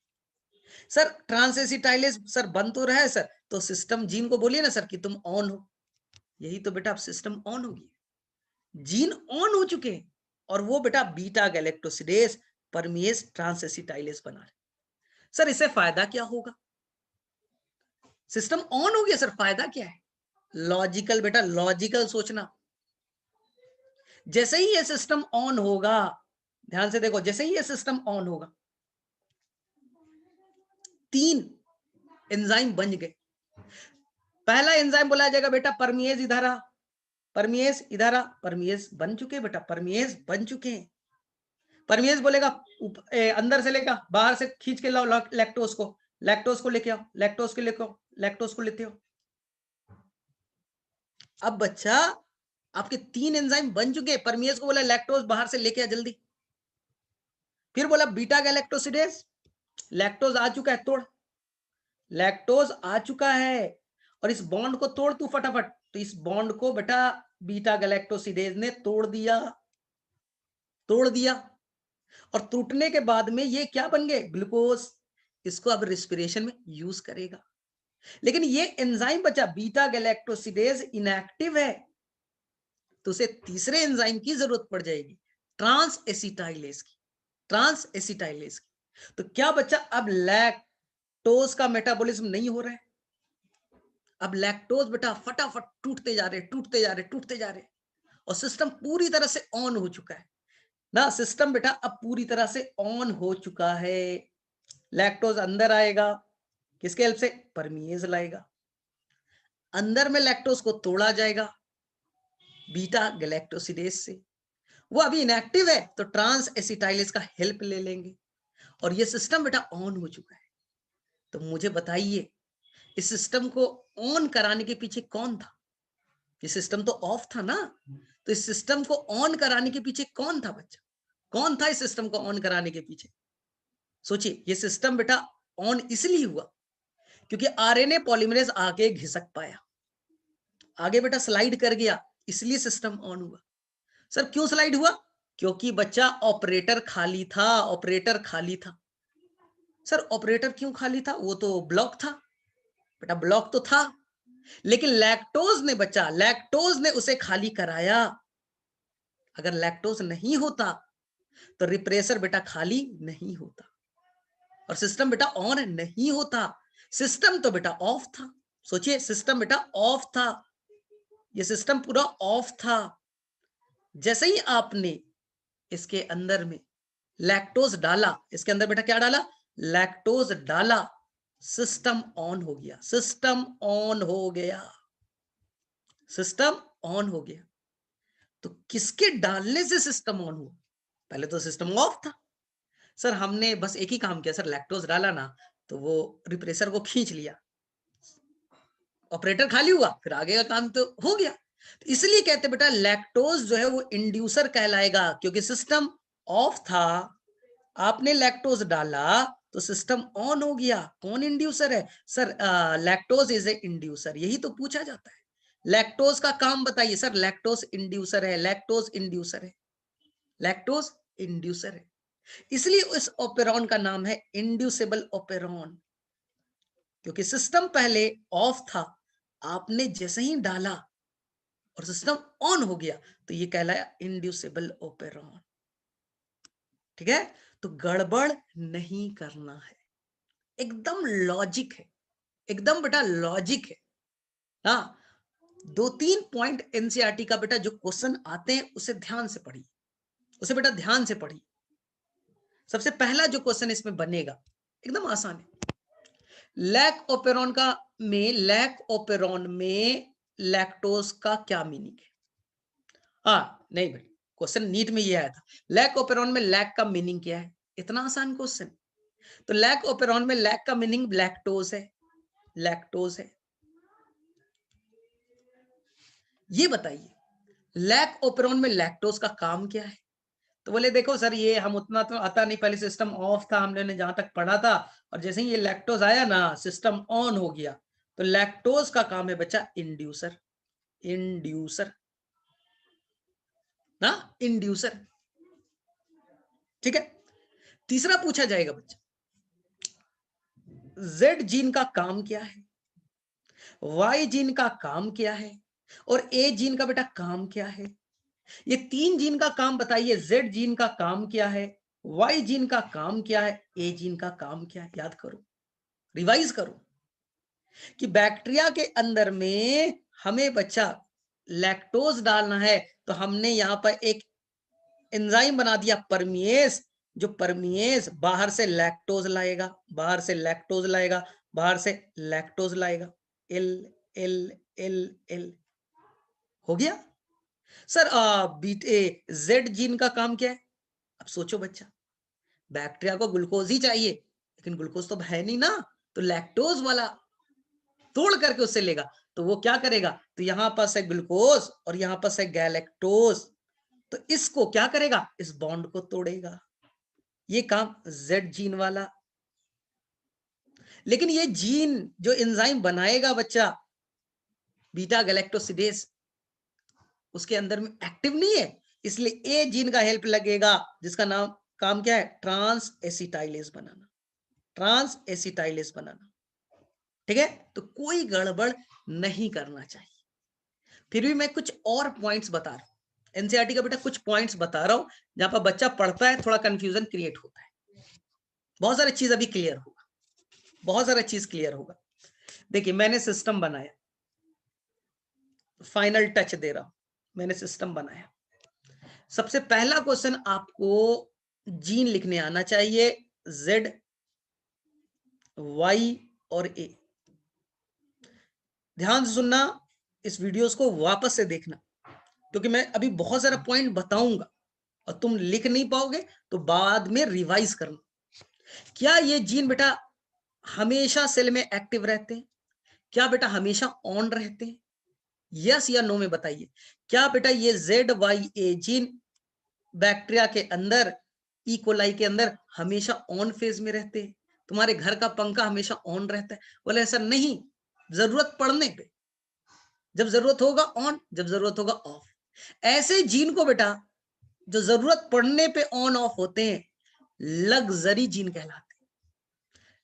सर ट्रांसएसिटाइलेज सर बन तो रहा है सर, तो सिस्टम जीन को बोलिए ना सर कि तुम ऑन हो। यही तो बेटा अब सिस्टम ऑन होगी, जीन ऑन हो चुके हैं और वो बेटा बीटा गैलेक्टोसिडेज परमिएज ट्रांसएसिटाइलेज बना रहे। सर इससे फायदा क्या होगा? सिस्टम ऑन हो गया सर, फायदा क्या है? लॉजिकल बेटा, लॉजिकल सोचना। जैसे ही ये सिस्टम ऑन होगा, ध्यान से देखो, जैसे ही ये सिस्टम ऑन होगा, 3 एंजाइम बन गए। पहला एंजाइम बोला जाएगा बेटा परमिएज, इधर आ, परमिएज इधर आ, परमिएज बन चुके बेटा, परमिएज बन चुके हैं। परमिएज बोलेगा अंदर से लेकर बाहर से खींच के लाओ लैक्टोज को, लैक्टोज को लेके आओ, लैक्टोज को लेके आओ, लैक्टोज को लेते हो। अब बच्चा आपके 3 एंजाइम बन चुके, परमिएज को बोला लैक्टोज बाहर से लेके आ जल्दी, फिर बोला बीटा गैलेक्टोसिडेज, लैक्टोज आ चुका है, तोड़, लैक्टोज आ चुका है और इस बॉन्ड को तोड़ तू फटाफट। तो इस बॉन्ड को बेटा बीटा गैलेक्टोसिडेज ने तोड़ दिया, तोड़ दिया। और टूटने के बाद में ये क्या बन गए? ग्लूकोज। इसको अब रेस्पिरेशन में यूज करेगा। लेकिन ये एंजाइम बचा बीटा गैलेक्टोसिडेज इनएक्टिव है, तो उसे तीसरे एंजाइम की जरूरत पड़ जाएगी, ट्रांस एसिटाइलेज की, ट्रांस एसिटाइलेज की। तो क्या बच्चा? अब लैक्टोज का मेटाबॉलिज्म नहीं हो रहा है। अब लैक्टोज बेटा फटाफट टूटते जा रहे, टूटते जा रहे, टूटते जा रहे, और सिस्टम पूरी तरह से ऑन हो चुका है ना। सिस्टम बेटा अब पूरी तरह से ऑन हो चुका है। लैक्टोज अंदर आएगा, किसके हेल्प से? परमिएज लाएगा। अंदर में लैक्टोज को तोड़ा जाएगा बीटा गैलेक्टोसिडेज से। वो अभी इनएक्टिव है तो ट्रांस एसिटाइलेज का हेल्प ले लेंगे और ये सिस्टम बेटा ऑन हो चुका है। तो मुझे बताइए इस सिस्टम को ऑन कराने के पीछे कौन था? ये सिस्टम तो ऑफ था ना, तो इस सिस्टम को ऑन कराने के पीछे कौन था बच्चा? कौन था इस सिस्टम को ऑन कराने के पीछे? सोचिए, ये सिस्टम बेटा ऑन इसलिए हुआ क्योंकि आरएनए पॉलीमरेज आगे घिसक पाया, आगे बेटा स्लाइड कर गया, इसलिए सिस्टम ऑन हुआ। सर क्यों स्लाइड हुआ? क्योंकि बच्चा ऑपरेटर खाली था, ऑपरेटर खाली था। सर ऑपरेटर क्यों खाली था? वो तो ब्लॉक था बेटा, ब्लॉक तो था, लेकिन लैक्टोज ने बच्चा, लैक्टोज ने उसे खाली कराया। अगर लैक्टोज नहीं होता तो रिप्रेसर बेटा खाली नहीं होता और सिस्टम बेटा ऑन नहीं होता। सिस्टम तो बेटा ऑफ था। सोचिए, सिस्टम बेटा ऑफ था, ये सिस्टम पूरा ऑफ था। जैसे ही आपने इसके अंदर में लैक्टोज डाला, इसके अंदर बेटा क्या डाला? लैक्टोज डाला, सिस्टम ऑन हो गया, सिस्टम ऑन हो गया, सिस्टम ऑन हो गया। तो किसके डालने से सिस्टम ऑन हुआ? पहले तो सिस्टम ऑफ था। सर हमने बस एक ही काम किया सर, लैक्टोज डाला ना तो वो रिप्रेसर को खींच लिया, ऑपरेटर खाली हुआ, फिर आगे का काम तो हो गया। तो इसलिए कहते बेटा लैक्टोज जो है वो इंड्यूसर कहलाएगा, क्योंकि सिस्टम ऑफ था, आपने लैक्टोज डाला तो सिस्टम ऑन हो गया। कौन इंड्यूसर है? Sir lactose is a inducer, यही तो पूछा जाता है। लैक्टोज का काम बताइए। सर लैक्टोज इंड्यूसर है, लैक्टोज इंड्यूसर है, लैक्टोज इंड्यूसर है, इसलिए उस ओपेरॉन का नाम है इंड्यूसेबल ओपेरॉन। क्योंकि सिस्टम पहले ऑफ था, आपने जैसे ही डाला और सिस्टम ऑन हो गया तो ये कहलाया इंड्यूसेबल ओपेरॉन। ठीक है, तो गड़बड़ नहीं करना है, एकदम लॉजिक है, एकदम बेटा लॉजिक है। हाँ, 2-3 पॉइंट एनसीईआरटी का बेटा जो क्वेश्चन आते हैं उसे ध्यान से पढ़िए, उसे बेटा ध्यान से पढ़िए। सबसे पहला जो क्वेश्चन इसमें बनेगा एकदम आसान है, लैक ओपेरॉन का में, लैक ओपेरॉन में लैक्टोज का क्या मीनिंग है? हाँ नहीं भाई, क्वेश्चन नीट में ये आया था, लैक ओपेरॉन में लैक का मीनिंग क्या है? इतना आसान क्वेश्चन। तो लैक ओपेरॉन में लैक का मीनिंग लैक्टोज है, लैक्टोज है। ये बताइए लैक ओपेरॉन में लैक्टोज का काम क्या है? तो बोले देखो सर ये हम उतना तो आता नहीं, पहले सिस्टम ऑफ था, हमने जहां तक पढ़ा था, और जैसे ही ये लैक्टोज आया ना सिस्टम ऑन हो गया। तो लैक्टोज का काम है बच्चा इंड्यूसर, इंड्यूसर ना, इंड्यूसर। ठीक है, तीसरा पूछा जाएगा बच्चा, जेड जीन का काम क्या है, वाई जीन का काम क्या है, और ए जीन का बेटा काम क्या है? ये तीन जीन का काम बताइए। जेड जीन का काम क्या है, वाई जीन का काम क्या है, ए जीन का काम क्या है? याद करो, रिवाइज करो कि बैक्टीरिया के अंदर में हमें बच्चा लैक्टोज डालना है, तो हमने यहां पर एक एंजाइम बना दिया परमिएस, जो परमिएस बाहर से लैक्टोज लाएगा, बाहर से लैक्टोज लाएगा, बाहर से लैक्टोज लाएगा। एल एल एल एल हो गया सर। बीटे जेड जीन का काम क्या है? अब सोचो बच्चा, बैक्टीरिया को ग्लूकोज ही चाहिए, लेकिन ग्लूकोज तो है नहीं ना, तो लैक्टोज वाला तोड़ करके उससे लेगा, तो वो क्या करेगा? तो यहां पास है ग्लूकोज और यहां पास है गैलेक्टोज, तो इसको क्या करेगा? इस बॉन्ड को तोड़ेगा। ये काम जेड जीन वाला। लेकिन ये जीन जो एंजाइम बनाएगा बच्चा बीटा गैलेक्टोसिडेज, उसके अंदर में एक्टिव नहीं है, इसलिए ए जीन का हेल्प लगेगा, जिसका नाम काम क्या है? ट्रांस एसिटाइलेज बनाना, ट्रांस एसिटाइलेज बनाना। ठीक है, तो कोई गड़बड़ नहीं करना चाहिए। फिर भी मैं कुछ और पॉइंट्स बता रहा हूं, एनसीईआरटी का बेटा कुछ पॉइंट्स बता रहा हूं, जहां पर बच्चा पढ़ता है थोड़ा कंफ्यूजन क्रिएट होता है। बहुत सारी चीज अभी क्लियर होगा, बहुत सारा चीज क्लियर होगा। देखिए मैंने सिस्टम बनाया, फाइनल टच दे रहा हूं, मैंने सिस्टम बनाया। सबसे पहला क्वेश्चन आपको जीन लिखने आना चाहिए, जेड, वाई और ए। ध्यान से सुनना, इस वीडियोस को वापस से देखना, क्योंकि मैं अभी बहुत सारा पॉइंट बताऊंगा और तुम लिख नहीं पाओगे, तो बाद में रिवाइज करना। क्या ये जीन बेटा हमेशा सेल में एक्टिव रहते हैं? क्या बेटा हमेशा ऑन रहते हैं? यस या नो में बताइए। क्या बेटा ये जेड वाई ए जीन बैक्टीरिया के अंदर, ई कोलाई के अंदर हमेशा ऑन फेज में रहते हैं? तुम्हारे घर का पंखा हमेशा ऑन रहता है? बोले ऐसा नहीं, जरूरत पड़ने पे, जब जरूरत होगा ऑन, जब जरूरत होगा ऑफ। ऐसे जीन को बेटा जो जरूरत पड़ने पे ऑन ऑफ होते हैं, लग्जरी जीन कहलाते हैं,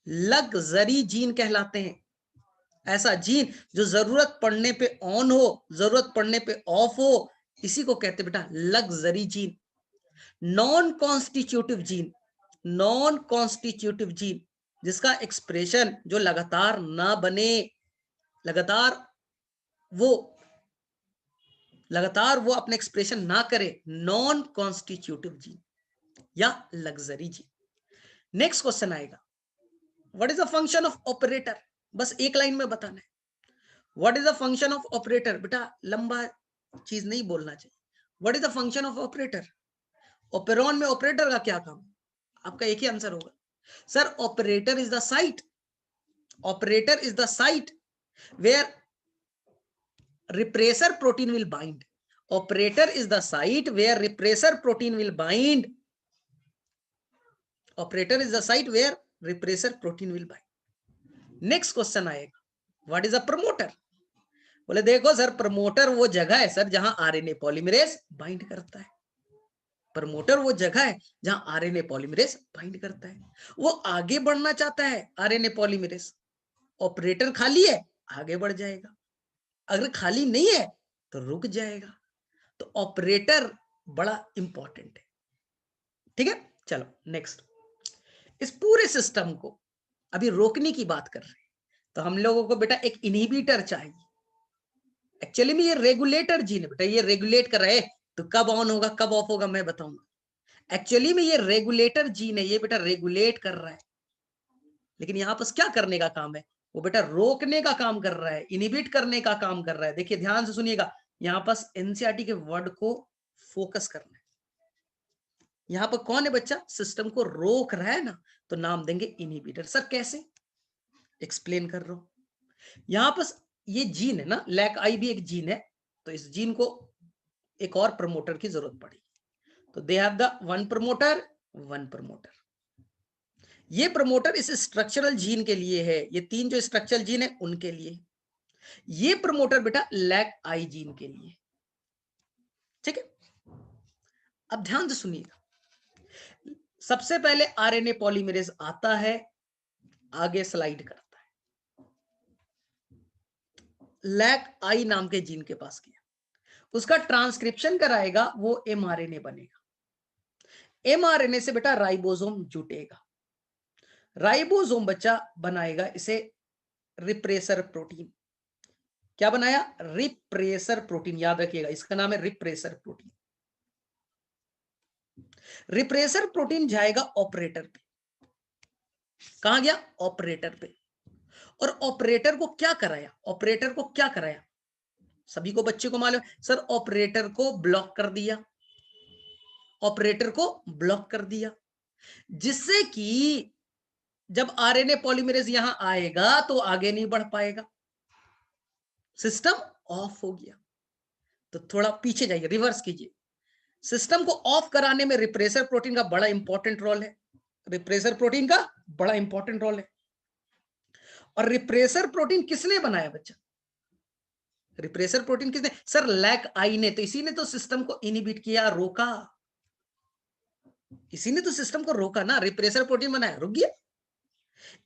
लग्जरी जीन कहलाते हैं। ऐसा जीन जो जरूरत पड़ने पे ऑन हो, जरूरत पड़ने पे ऑफ हो, इसी को कहते हैं बेटा luxury gene. Non constitutive gene, non constitutive gene जिसका एक्सप्रेशन जो लगातार ना बने, लगातार वो अपने एक्सप्रेशन ना करे, नॉन कॉन्स्टिट्यूटिव जीन या लग्जरी जीन। नेक्स्ट क्वेश्चन आएगा, what is the function of operator? बस एक लाइन में बताना है, what is the function of operator. बेटा लंबा चीज नहीं बोलना चाहिए। What is the function of operator? Operon में ऑपरेटर का क्या काम? आपका एक ही आंसर होगा sir, operator is the site, operator is the site where repressor protein will bind. Operator is the site where repressor protein will bind. Operator is the site where repressor protein will bind. Next question आएगा, what is a promoter? बोले देखो sir, promoter वो जगह है sir जहां RNA polymerase bind करता है। Promoter वो जगह है जहां आरएनए पॉलीमरेज बाइंड करता है। वो आगे बढ़ना चाहता है आरएनए पॉलीमरेज, ऑपरेटर खाली है आगे बढ़ जाएगा, अगर खाली नहीं है तो रुक जाएगा। तो ऑपरेटर बड़ा इंपॉर्टेंट है। ठीक है, चलो नेक्स्ट। इस पूरे सिस्टम को अभी रोकने की बात कर रहे हैं, तो हम लोगों को बेटा एक इनहिबिटर चाहिए। एक्चुअली में ये रेगुलेटर जीन है बेटा, ये रेगुलेट कर रहा है, तो कब ऑन होगा कब ऑफ होगा मैं बताऊंगा। एक्चुअली में ये रेगुलेटर जीन है, ये बेटा रेगुलेट कर रहा है, लेकिन यहां पर क्या करने का काम है? वो बेटा रोकने का काम कर रहा है, इनहिबिट करने का काम कर रहा है। देखिए ध्यान से सुनिएगा, यहां पर एनसीईआरटी के वर्ड को फोकस करना है। यहां पर कौन है बच्चा? सिस्टम को रोक रहा है ना, तो नाम देंगे इनहिबिटर। सर कैसे? एक्सप्लेन कर रहा हूं। यहां पर ये जीन है ना, लैक आई भी एक जीन है, तो इस जीन को एक और प्रमोटर की जरूरत पड़ी। तो they have the one promoter. ये प्रमोटर इस स्ट्रक्चरल जीन के लिए है, ये 3 जो स्ट्रक्चरल जीन है उनके लिए। ये प्रमोटर बेटा लैक आई जीन के लिए। ठीक है, अब ध्यान से सुनिएगा। सबसे पहले आरएनए पॉलीमरेज आता है, आगे स्लाइड करता है, लैक आई नाम के जीन के पास किया, उसका ट्रांसक्रिप्शन कराएगा, वो एमआरएनए बनेगा। एमआरएनए से बेटा राइबोसोम जुटेगा, राइबोसोम बच्चा बनाएगा इसे रिप्रेसर प्रोटीन। क्या बनाया? रिप्रेसर प्रोटीन, याद रखिएगा इसका नाम है रिप्रेसर प्रोटीन। रिप्रेसर प्रोटीन जाएगा ऑपरेटर पे। कहां गया? ऑपरेटर पे। और ऑपरेटर को क्या कराया? ऑपरेटर को क्या कराया? सभी को, बच्चे को मालूम है सर, ऑपरेटर को ब्लॉक कर दिया, ऑपरेटर को ब्लॉक कर दिया, जिससे कि जब आरएनए पॉलीमरेज यहां आएगा तो आगे नहीं बढ़ पाएगा, सिस्टम ऑफ हो गया। तो थोड़ा पीछे जाइए, रिवर्स कीजिए। सिस्टम को ऑफ कराने में रिप्रेसर प्रोटीन का बड़ा इंपॉर्टेंट रोल है, रिप्रेसर प्रोटीन का बड़ा इंपॉर्टेंट रोल है। और रिप्रेसर प्रोटीन किसने बनाया बच्चा? रिप्रेसर प्रोटीन किसने? सर लैक आई ने। तो इसी ने तो सिस्टम को इनहिबिट किया, रोका, इसी ने तो सिस्टम को रोका ना, रिप्रेसर प्रोटीन बनाया, रुक गया।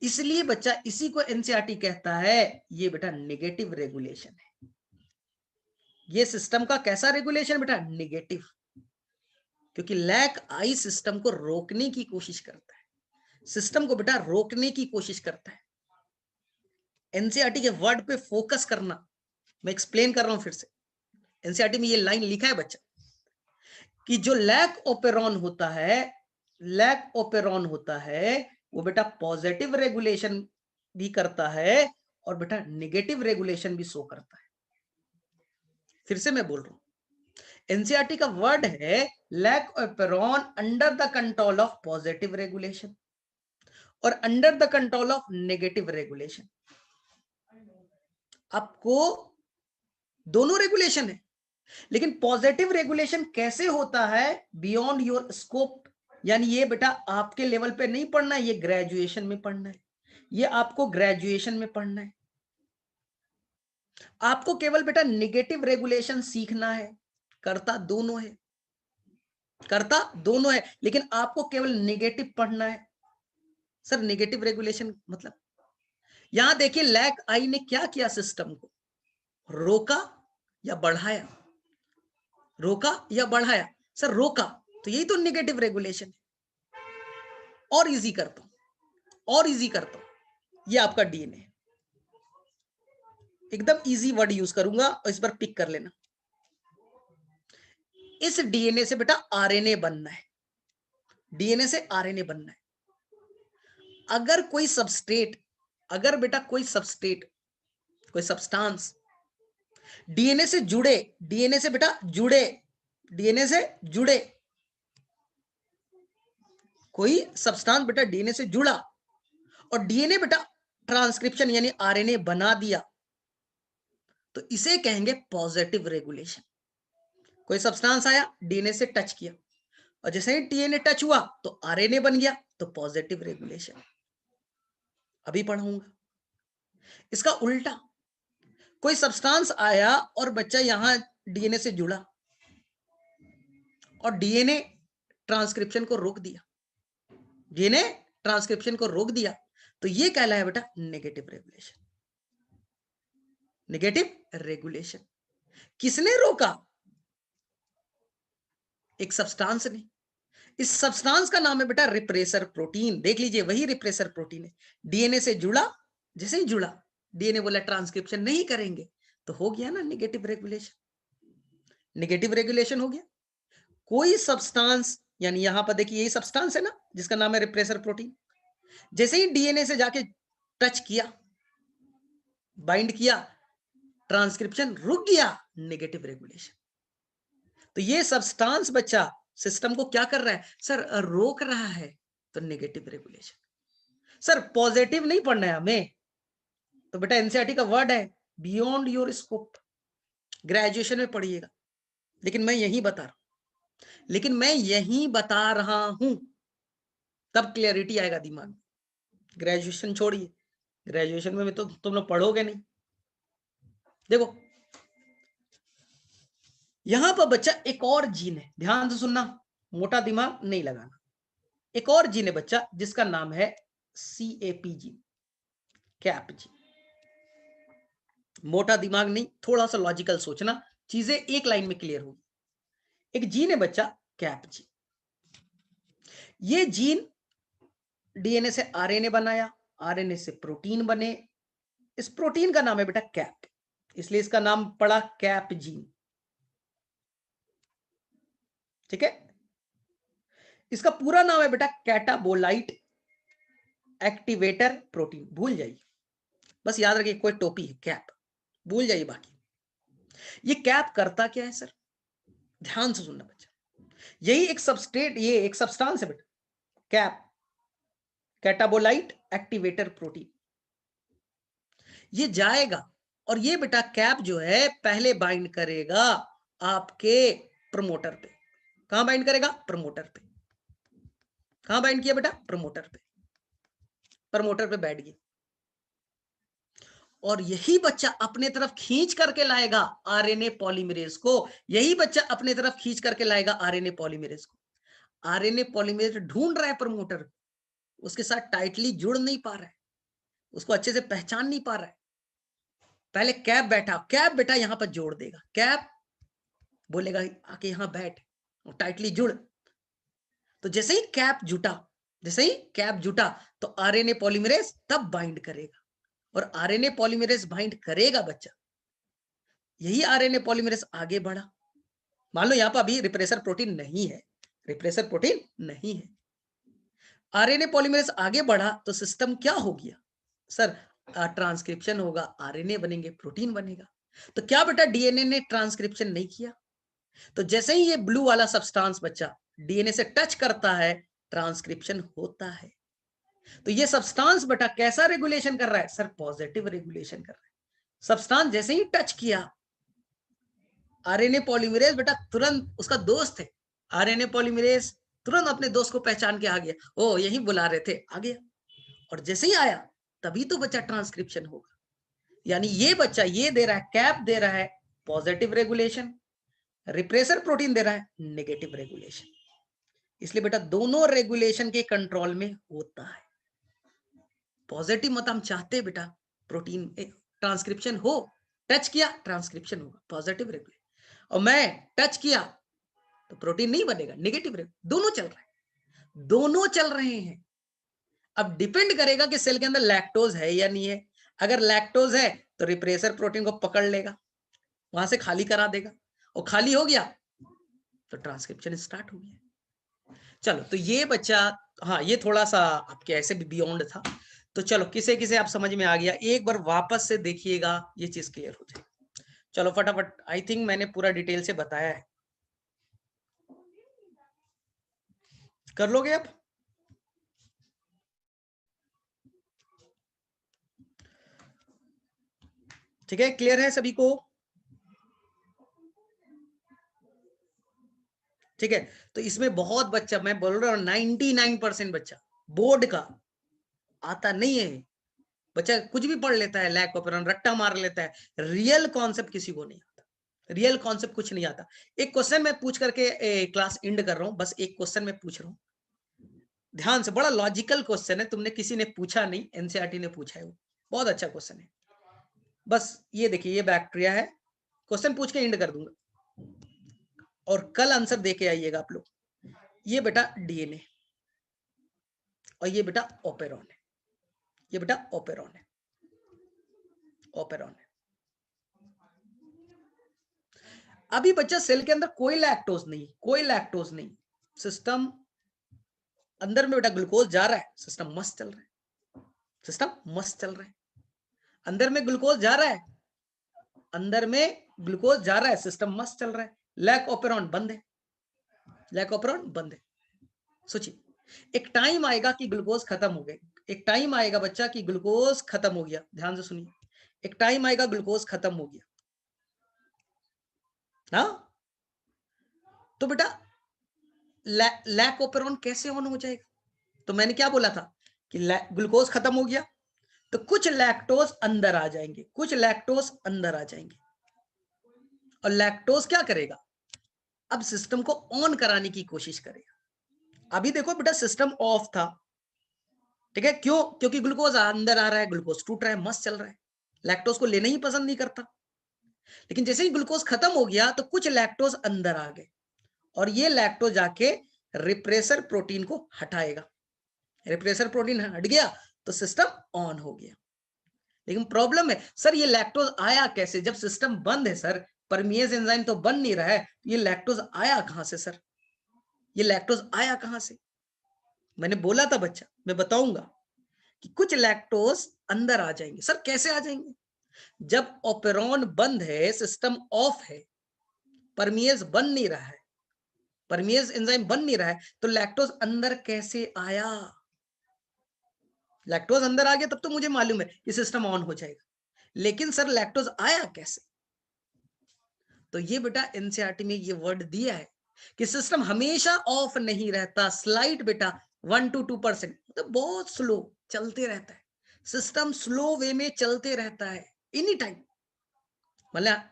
इसलिए बच्चा इसी को एनसीईआरटी कहता है, ये बेटा नेगेटिव रेगुलेशन है। ये सिस्टम का कैसा रेगुलेशन बेटा? नेगेटिव। क्योंकि लैक आई सिस्टम को रोकने की कोशिश करता है, सिस्टम को बेटा रोकने की कोशिश करता है। एनसीईआरटी के वर्ड पे फोकस करना, मैं एक्सप्लेन कर रहा हूं फिर से। एनसीईआरटी में ये लाइन लिखा है बच्चा कि जो लैक ओपेरॉन होता है, लैक ओपेरॉन होता है, वो बेटा पॉजिटिव रेगुलेशन भी करता है और बेटा नेगेटिव रेगुलेशन भी शो करता है। फिर से मैं बोल रहा हूं, एनसीईआरटी का वर्ड है lac operon under the control of positive regulation और under the control of negative regulation. आपको दोनों रेगुलेशन है, लेकिन पॉजिटिव रेगुलेशन कैसे होता है? बियॉन्ड योर स्कोप, यानी ये बेटा आपके लेवल पे नहीं पढ़ना है, ये ग्रेजुएशन में पढ़ना है, ये आपको ग्रेजुएशन में पढ़ना है। आपको केवल बेटा नेगेटिव रेगुलेशन सीखना है, करता दोनों है, करता दोनों है, लेकिन आपको केवल नेगेटिव पढ़ना है। सर नेगेटिव रेगुलेशन मतलब? यहां देखिए लैक आई ने क्या किया? सिस्टम को रोका या बढ़ाया? रोका या बढ़ाया? सर रोका, तो यही तो नेगेटिव रेगुलेशन है। और इजी करता हूं, और इजी करता हूं, ये आपका डीएनए, एकदम इजी वर्ड यूज करूंगा और इस पर पिक कर लेना। इस डीएनए से बेटा आरएनए बनना है, डीएनए से आरएनए बनना है। अगर कोई सबस्ट्रेट, अगर बेटा कोई सबस्ट्रेट, कोई सब्सटेंस डीएनए से जुड़े, डीएनए से बेटा जुड़े, डीएनए से जुड़े, कोई सब्सटेंस बेटा डीएनए से जुड़ा और डीएनए बेटा ट्रांसक्रिप्शन यानी आरएनए बना दिया, तो इसे कहेंगे पॉजिटिव रेगुलेशन। कोई सब्सटेंस आया, डीएनए से टच किया और जैसे ही डीएनए टच हुआ तो आरएनए बन गया, तो पॉजिटिव रेगुलेशन। अभी पढ़ाऊंगा। इसका उल्टा, कोई सब्सटेंस आया और बच्चा यहां डीएनए से जुड़ा और डीएनए ट्रांसक्रिप्शन को रोक दिया, डीएनए ट्रांसक्रिप्शन को रोक दिया, तो ये कहलाया बेटा नेगेटिव रेगुलेशन। नेगेटिव रेगुलेशन किसने रोका? एक सब्सटेंस ने। इस सब्सटेंस का नाम है बेटा रिप्रेसर प्रोटीन। देख लीजिए वही रिप्रेसर प्रोटीन है, डीएनए से जुड़ा, जैसे ही जुड़ा डीएनए बोला ट्रांसक्रिप्शन नहीं करेंगे, तो हो गया ना नेगेटिव रेगुलेशन, नेगेटिव रेगुलेशन हो गया। कोई सब्सटेंस, यानी यहां पर देखिए यही सब्सटेंस है ना जिसका नाम है रिप्रेसर प्रोटीन, जैसे ही डीएनए से जाके टच किया, बाइंड किया, ट्रांसक्रिप्शन रुक गया, नेगेटिव रेगुलेशन। तो ये सब्सटेंस बच्चा सिस्टम को क्या कर रहा है? सर रोक रहा है, तो नेगेटिव रेगुलेशन। सर पॉजिटिव नहीं पढ़ना है हमें, तो बेटा एनसीईआरटी का वर्ड है बियॉन्ड योर स्कोप, ग्रेजुएशन में पढ़िएगा, लेकिन मैं यही बता रहा हूं, लेकिन मैं यही बता रहा हूं, तब क्लियरिटी आएगा दिमाग में। ग्रेजुएशन छोड़िए, ग्रेजुएशन में तो तुम लोग पढ़ोगे नहीं। देखो यहां पर बच्चा एक और जीन है, ध्यान से सुनना, मोटा दिमाग नहीं लगाना। एक और जीन है बच्चा जिसका नाम है CAP जीन, कैप जीन। मोटा दिमाग नहीं, थोड़ा सा लॉजिकल सोचना, चीजें एक लाइन में क्लियर होगी। एक जीन है बच्चा कैप जीन। ये जीन DNA से RNA बनाया, RNA से प्रोटीन बने, इस प्रोटीन का नाम है बेटा कैप, इसलिए इसका नाम पड़ा कैप जीन। ठीक है, इसका पूरा नाम है बेटा कैटाबोलाइट एक्टिवेटर प्रोटीन। भूल जाइए, बस याद रखिए कोई टोपी है कैप, भूल जाइए बाकी। ये कैप करता क्या है सर, ध्यान से सुनना बच्चा, यही एक सबस्ट्रेट, ये एक सब्सटेंस है बेटा कैप, कैटाबोलाइट एक्टिवेटर प्रोटीन। ये जाएगा और ये बेटा कैप जो है पहले बाइंड करेगा आपके प्रमोटर पे। कहां बाइंड करेगा, प्रमोटर पे। कहां बाइंड किया बेटा, प्रमोटर पे। प्रमोटर पे बैठ गया और यही बच्चा अपने तरफ खींच करके लाएगा RNA पॉलीमरेज को, यही बच्चा अपने तरफ खींच करके लाएगा RNA पॉलीमरेज को। RNA पॉलीमरेज ढूंढ रहा है प्रमोटर, उसके साथ टाइटली जुड़ नहीं पा रहा है, उसको अच्छे से पहचान नहीं पा रहा है। पहले कैप बैठा, कैप बेटा यहां पर जोड़ देगा, कैप बोलेगा आके यहां बैठ और टाइटली जुड़। तो जैसे ही कैप जुटा, जैसे ही कैप जुटा तो RNA पॉलीमरेज तब बाइंड करेगा, और RNA पॉलीमरेज बाइंड करेगा बच्चा, यही RNA पॉलीमरेज आगे बढ़ा। मान लो यहां पर अभी रिप्रेसर प्रोटीन नहीं है, रिप्रेसर प्रोटीन नहीं है, RNA पॉलीमरेज आगे बढ़ा तो सिस्टम क्या हो गया सर, ट्रांसक्रिप्शन होगा, RNA बनेंगे, प्रोटीन बनेगा। तो क्या बेटा DNA ने ट्रांसक्रिप्शन नहीं किया, तो जैसे ही ये ब्लू वाला सब्सटेंस बच्चा DNA से टच करता है ट्रांसक्रिप्शन होता है। तो ये सब्सटेंस बेटा कैसा रेगुलेशन कर रहा है सर, पॉजिटिव रेगुलेशन कर रहा है। सब्सटेंस जैसे ही टच किया, RNA पॉलीमरेज बेटा तुरंत, उसका दोस्त है RNA पॉलीमरेज, तुरंत अपने दोस्त को पहचान के आ गया, ओ यही बुला रहे थे, आ गया। और जैसे ही आया तभी तो बच्चा ट्रांसक्रिप्शन होगा। यानी ये बच्चा ये दे रहा है, कैप दे रहा है पॉजिटिव रेगुलेशन, रिप्रेसर प्रोटीन दे रहा है नेगेटिव रेगुलेशन। इसलिए बेटा दोनों रेगुलेशन के कंट्रोल में होता है। पॉजिटिव मत हम चाहते हैं बेटा प्रोटीन ट्रांसक्रिप्शन हो, टच किया ट्रांसक्रिप्शन होगा, पॉजिटिव रेगुलेशन। और मैं टच किया तो प्रोटीन नहीं बनेगा, नेगेटिव रेगुलेशन। दोनों चल रहा है, दोनों चल रहे हैं। अब डिपेंड करेगा कि सेल के अंदर लैक्टोज है या नहीं है। अगर लैक्टोज है तो रिप्रेसर प्रोटीन को पकड़ लेगा, वहां से खाली करा देगा, और खाली हो गया तो ट्रांसक्रिप्शन स्टार्ट हो गया। चलो तो ये बच्चा, हाँ ये थोड़ा सा आपके ऐसे भी बियॉन्ड था। तो चलो किसे किसे आप समझ में आ गया, एक बार वापस से देखिएगा, ये चीज क्लियर हो जाए। चलो फटाफट, आई थिंक मैंने पूरा डिटेल से बताया है, कर लोगे आप। ठीक है, क्लियर है सभी को। ठीक है, तो इसमें बहुत बच्चा, मैं बोल रहा हूँ 99% बच्चा बोर्ड का आता नहीं है। बच्चा कुछ भी पढ़ लेता है, लैक ऑपरेशन रट्टा मार लेता है, रियल कॉन्सेप्ट किसी को नहीं आता, रियल कॉन्सेप्ट कुछ नहीं आता। एक क्वेश्चन मैं पूछ करके क्लास एंड कर रहा हूँ, बस एक क्वेश्चन मैं पूछ रहा हूँ, ध्यान से, बड़ा लॉजिकल क्वेश्चन है, तुमने किसी ने पूछा नहीं, एनसीईआरटी ने पूछा है, वो बहुत अच्छा क्वेश्चन है। बस ये देखिए, ये बैक्टीरिया है, क्वेश्चन पूछ के एंड कर दूंगा और कल आंसर दे के आइएगा आप लोग। ये बेटा DNA और ये बेटा ओपेरॉन है, ये बेटा ओपेरॉन है, ओपेरॉन है। अभी बच्चा सेल के अंदर कोई लैक्टोज नहीं, कोई लैक्टोज नहीं, सिस्टम अंदर में बेटा ग्लूकोज जा रहा है, सिस्टम मस्त चल रहा है, सिस्टम मस्त चल रहा है, अंदर में ग्लूकोज जा रहा है, अंदर में ग्लूकोज जा रहा है, सिस्टम मस्त चल रहा है, लैक ऑपेरॉन बंद है, लैक ऑपेरॉन बंद है। सोचिए, एक टाइम आएगा कि ग्लूकोज खत्म हो गए, एक टाइम आएगा बच्चा कि ग्लूकोज खत्म हो गया, ध्यान से सुनिए, एक टाइम आएगा ग्लूकोज खत्म हो गया ना, तो बेटा लैक ओपेरॉन कैसे ऑन हो जाएगा? तो मैंने क्या बोला था कि ग्लूकोज खत्म हो गया तो कुछ लैक्टोज अंदर आ जाएंगे, कुछ लैक्टोज अंदर आ जाएंगे, और लैक्टोज क्या करेगा? अब सिस्टम को ऑन कराने की कोशिश करेगा। अभी देखो बेटा सिस्टम ऑफ था, ठीक है, क्यों? क्योंकि ग्लूकोज अंदर आ रहा है, ग्लूकोज टूट रहा है, मस्त चल रहा है, लैक्टोज को लेना ही पसंद नहीं करता। लेकिन जैसे ही ग्लूकोज खत्म हो गया तो कुछ लैक्टोज अंदर आ गए, और ये लैक्टोज जाके रिप्रेसर प्रोटीन को हटाएगा। रिप्रेसर प्रोटीन हट गया तो सिस्टम ऑन हो गया। लेकिन प्रॉब्लम है सर ये लैक्टोज आया कैसे जब सिस्टम बंद है? सर परमिएज एंजाइम तो बन नहीं रहा है, ये लैक्टोज आया कहां से? सर ये लैक्टोज आया कहां से? मैंने बोला था बच्चा, मैं बताऊंगा कि कुछ लैक्टोज अंदर आ जाएंगे। सर कैसे आ जाएंगे? जब ओपेरॉन बंद है, सिस्टम ऑफ है, परमिएज बन नहीं रहा है, परमिएज एंजाइम बन नहीं रहा है, तो लैक्टोज अंदर कैसे आया? लैक्टोज अंदर आ गया तब तो मुझे मालूम है कि सिस्टम ऑन हो जाएगा, लेकिन सर लैक्टोज आया कैसे? तो ये बेटा एनसीईआरटी में ये वर्ड दिया है कि सिस्टम हमेशा ऑफ नहीं रहता, स्लाइट बेटा 1 to 2%, मतलब बहुत स्लो चलते रहता है, सिस्टम स्लो वे में चलते रहता है एनी टाइम, मतलब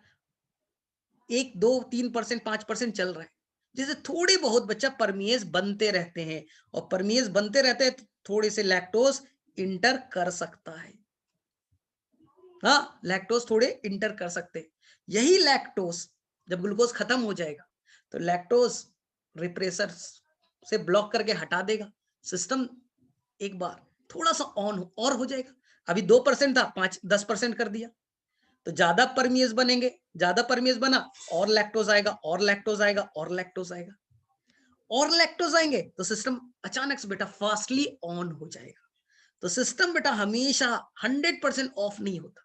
1, 2, 3%, 5% चल रहा है। जैसे थोड़े बहुत बच्चा परमिएज बनते रहते हैं, और परमिएज बनते रहते हैं तो थोड़े से लैक्टोज इंटर कर सकता है। हाँ, लैक्टोज थोड़े इंटर कर सकते हैं। यही लैक्टोज जब ग्लूकोज खत्म हो जाएगा तो लैक्टोज रिप्रेसर से ब्लॉक करके हटा देगा, सिस्टम एक बार थोड़ा सा ऑन और हो जाएगा। अभी 2% था, 5-10% कर दिया, तो ज्यादा परमिएज बनेंगे, ज्यादा परमिएज बना और लैक्टोज आएगा, और लैक्टोज आएगा, और लैक्टोज आएगा, और लैक्टोज आएंगे तो सिस्टम अचानक से बेटा फास्टली ऑन हो जाएगा। तो सिस्टम बेटा हमेशा 100% ऑफ नहीं होता,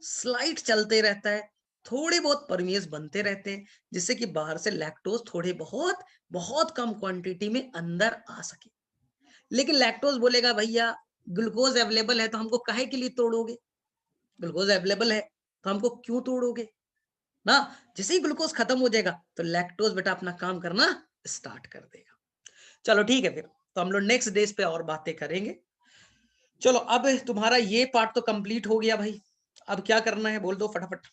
स्लाइड चलते रहता है, थोड़े बहुत परमिएज बनते रहते हैं, जिससे कि बाहर से लैक्टोज थोड़े बहुत बहुत कम क्वांटिटी में अंदर आ सके। लेकिन लैक्टोज बोलेगा भैया ग्लूकोज अवेलेबल है तो हमको काहे के लिए तोड़ोगे? ग्लूकोज अवेलेबल है तो हमको क्यों तोड़ोगे ना? जैसे ही ग्लूकोज खत्म हो जाएगा तो लैक्टोज बेटा अपना काम करना स्टार्ट कर देगा। चलो ठीक है, फिर तो हम लोग नेक्स्ट डेज पे और बातें करेंगे। चलो अब तुम्हारा ये पार्ट तो कंप्लीट हो गया भाई, अब क्या करना है बोल दो फटाफट।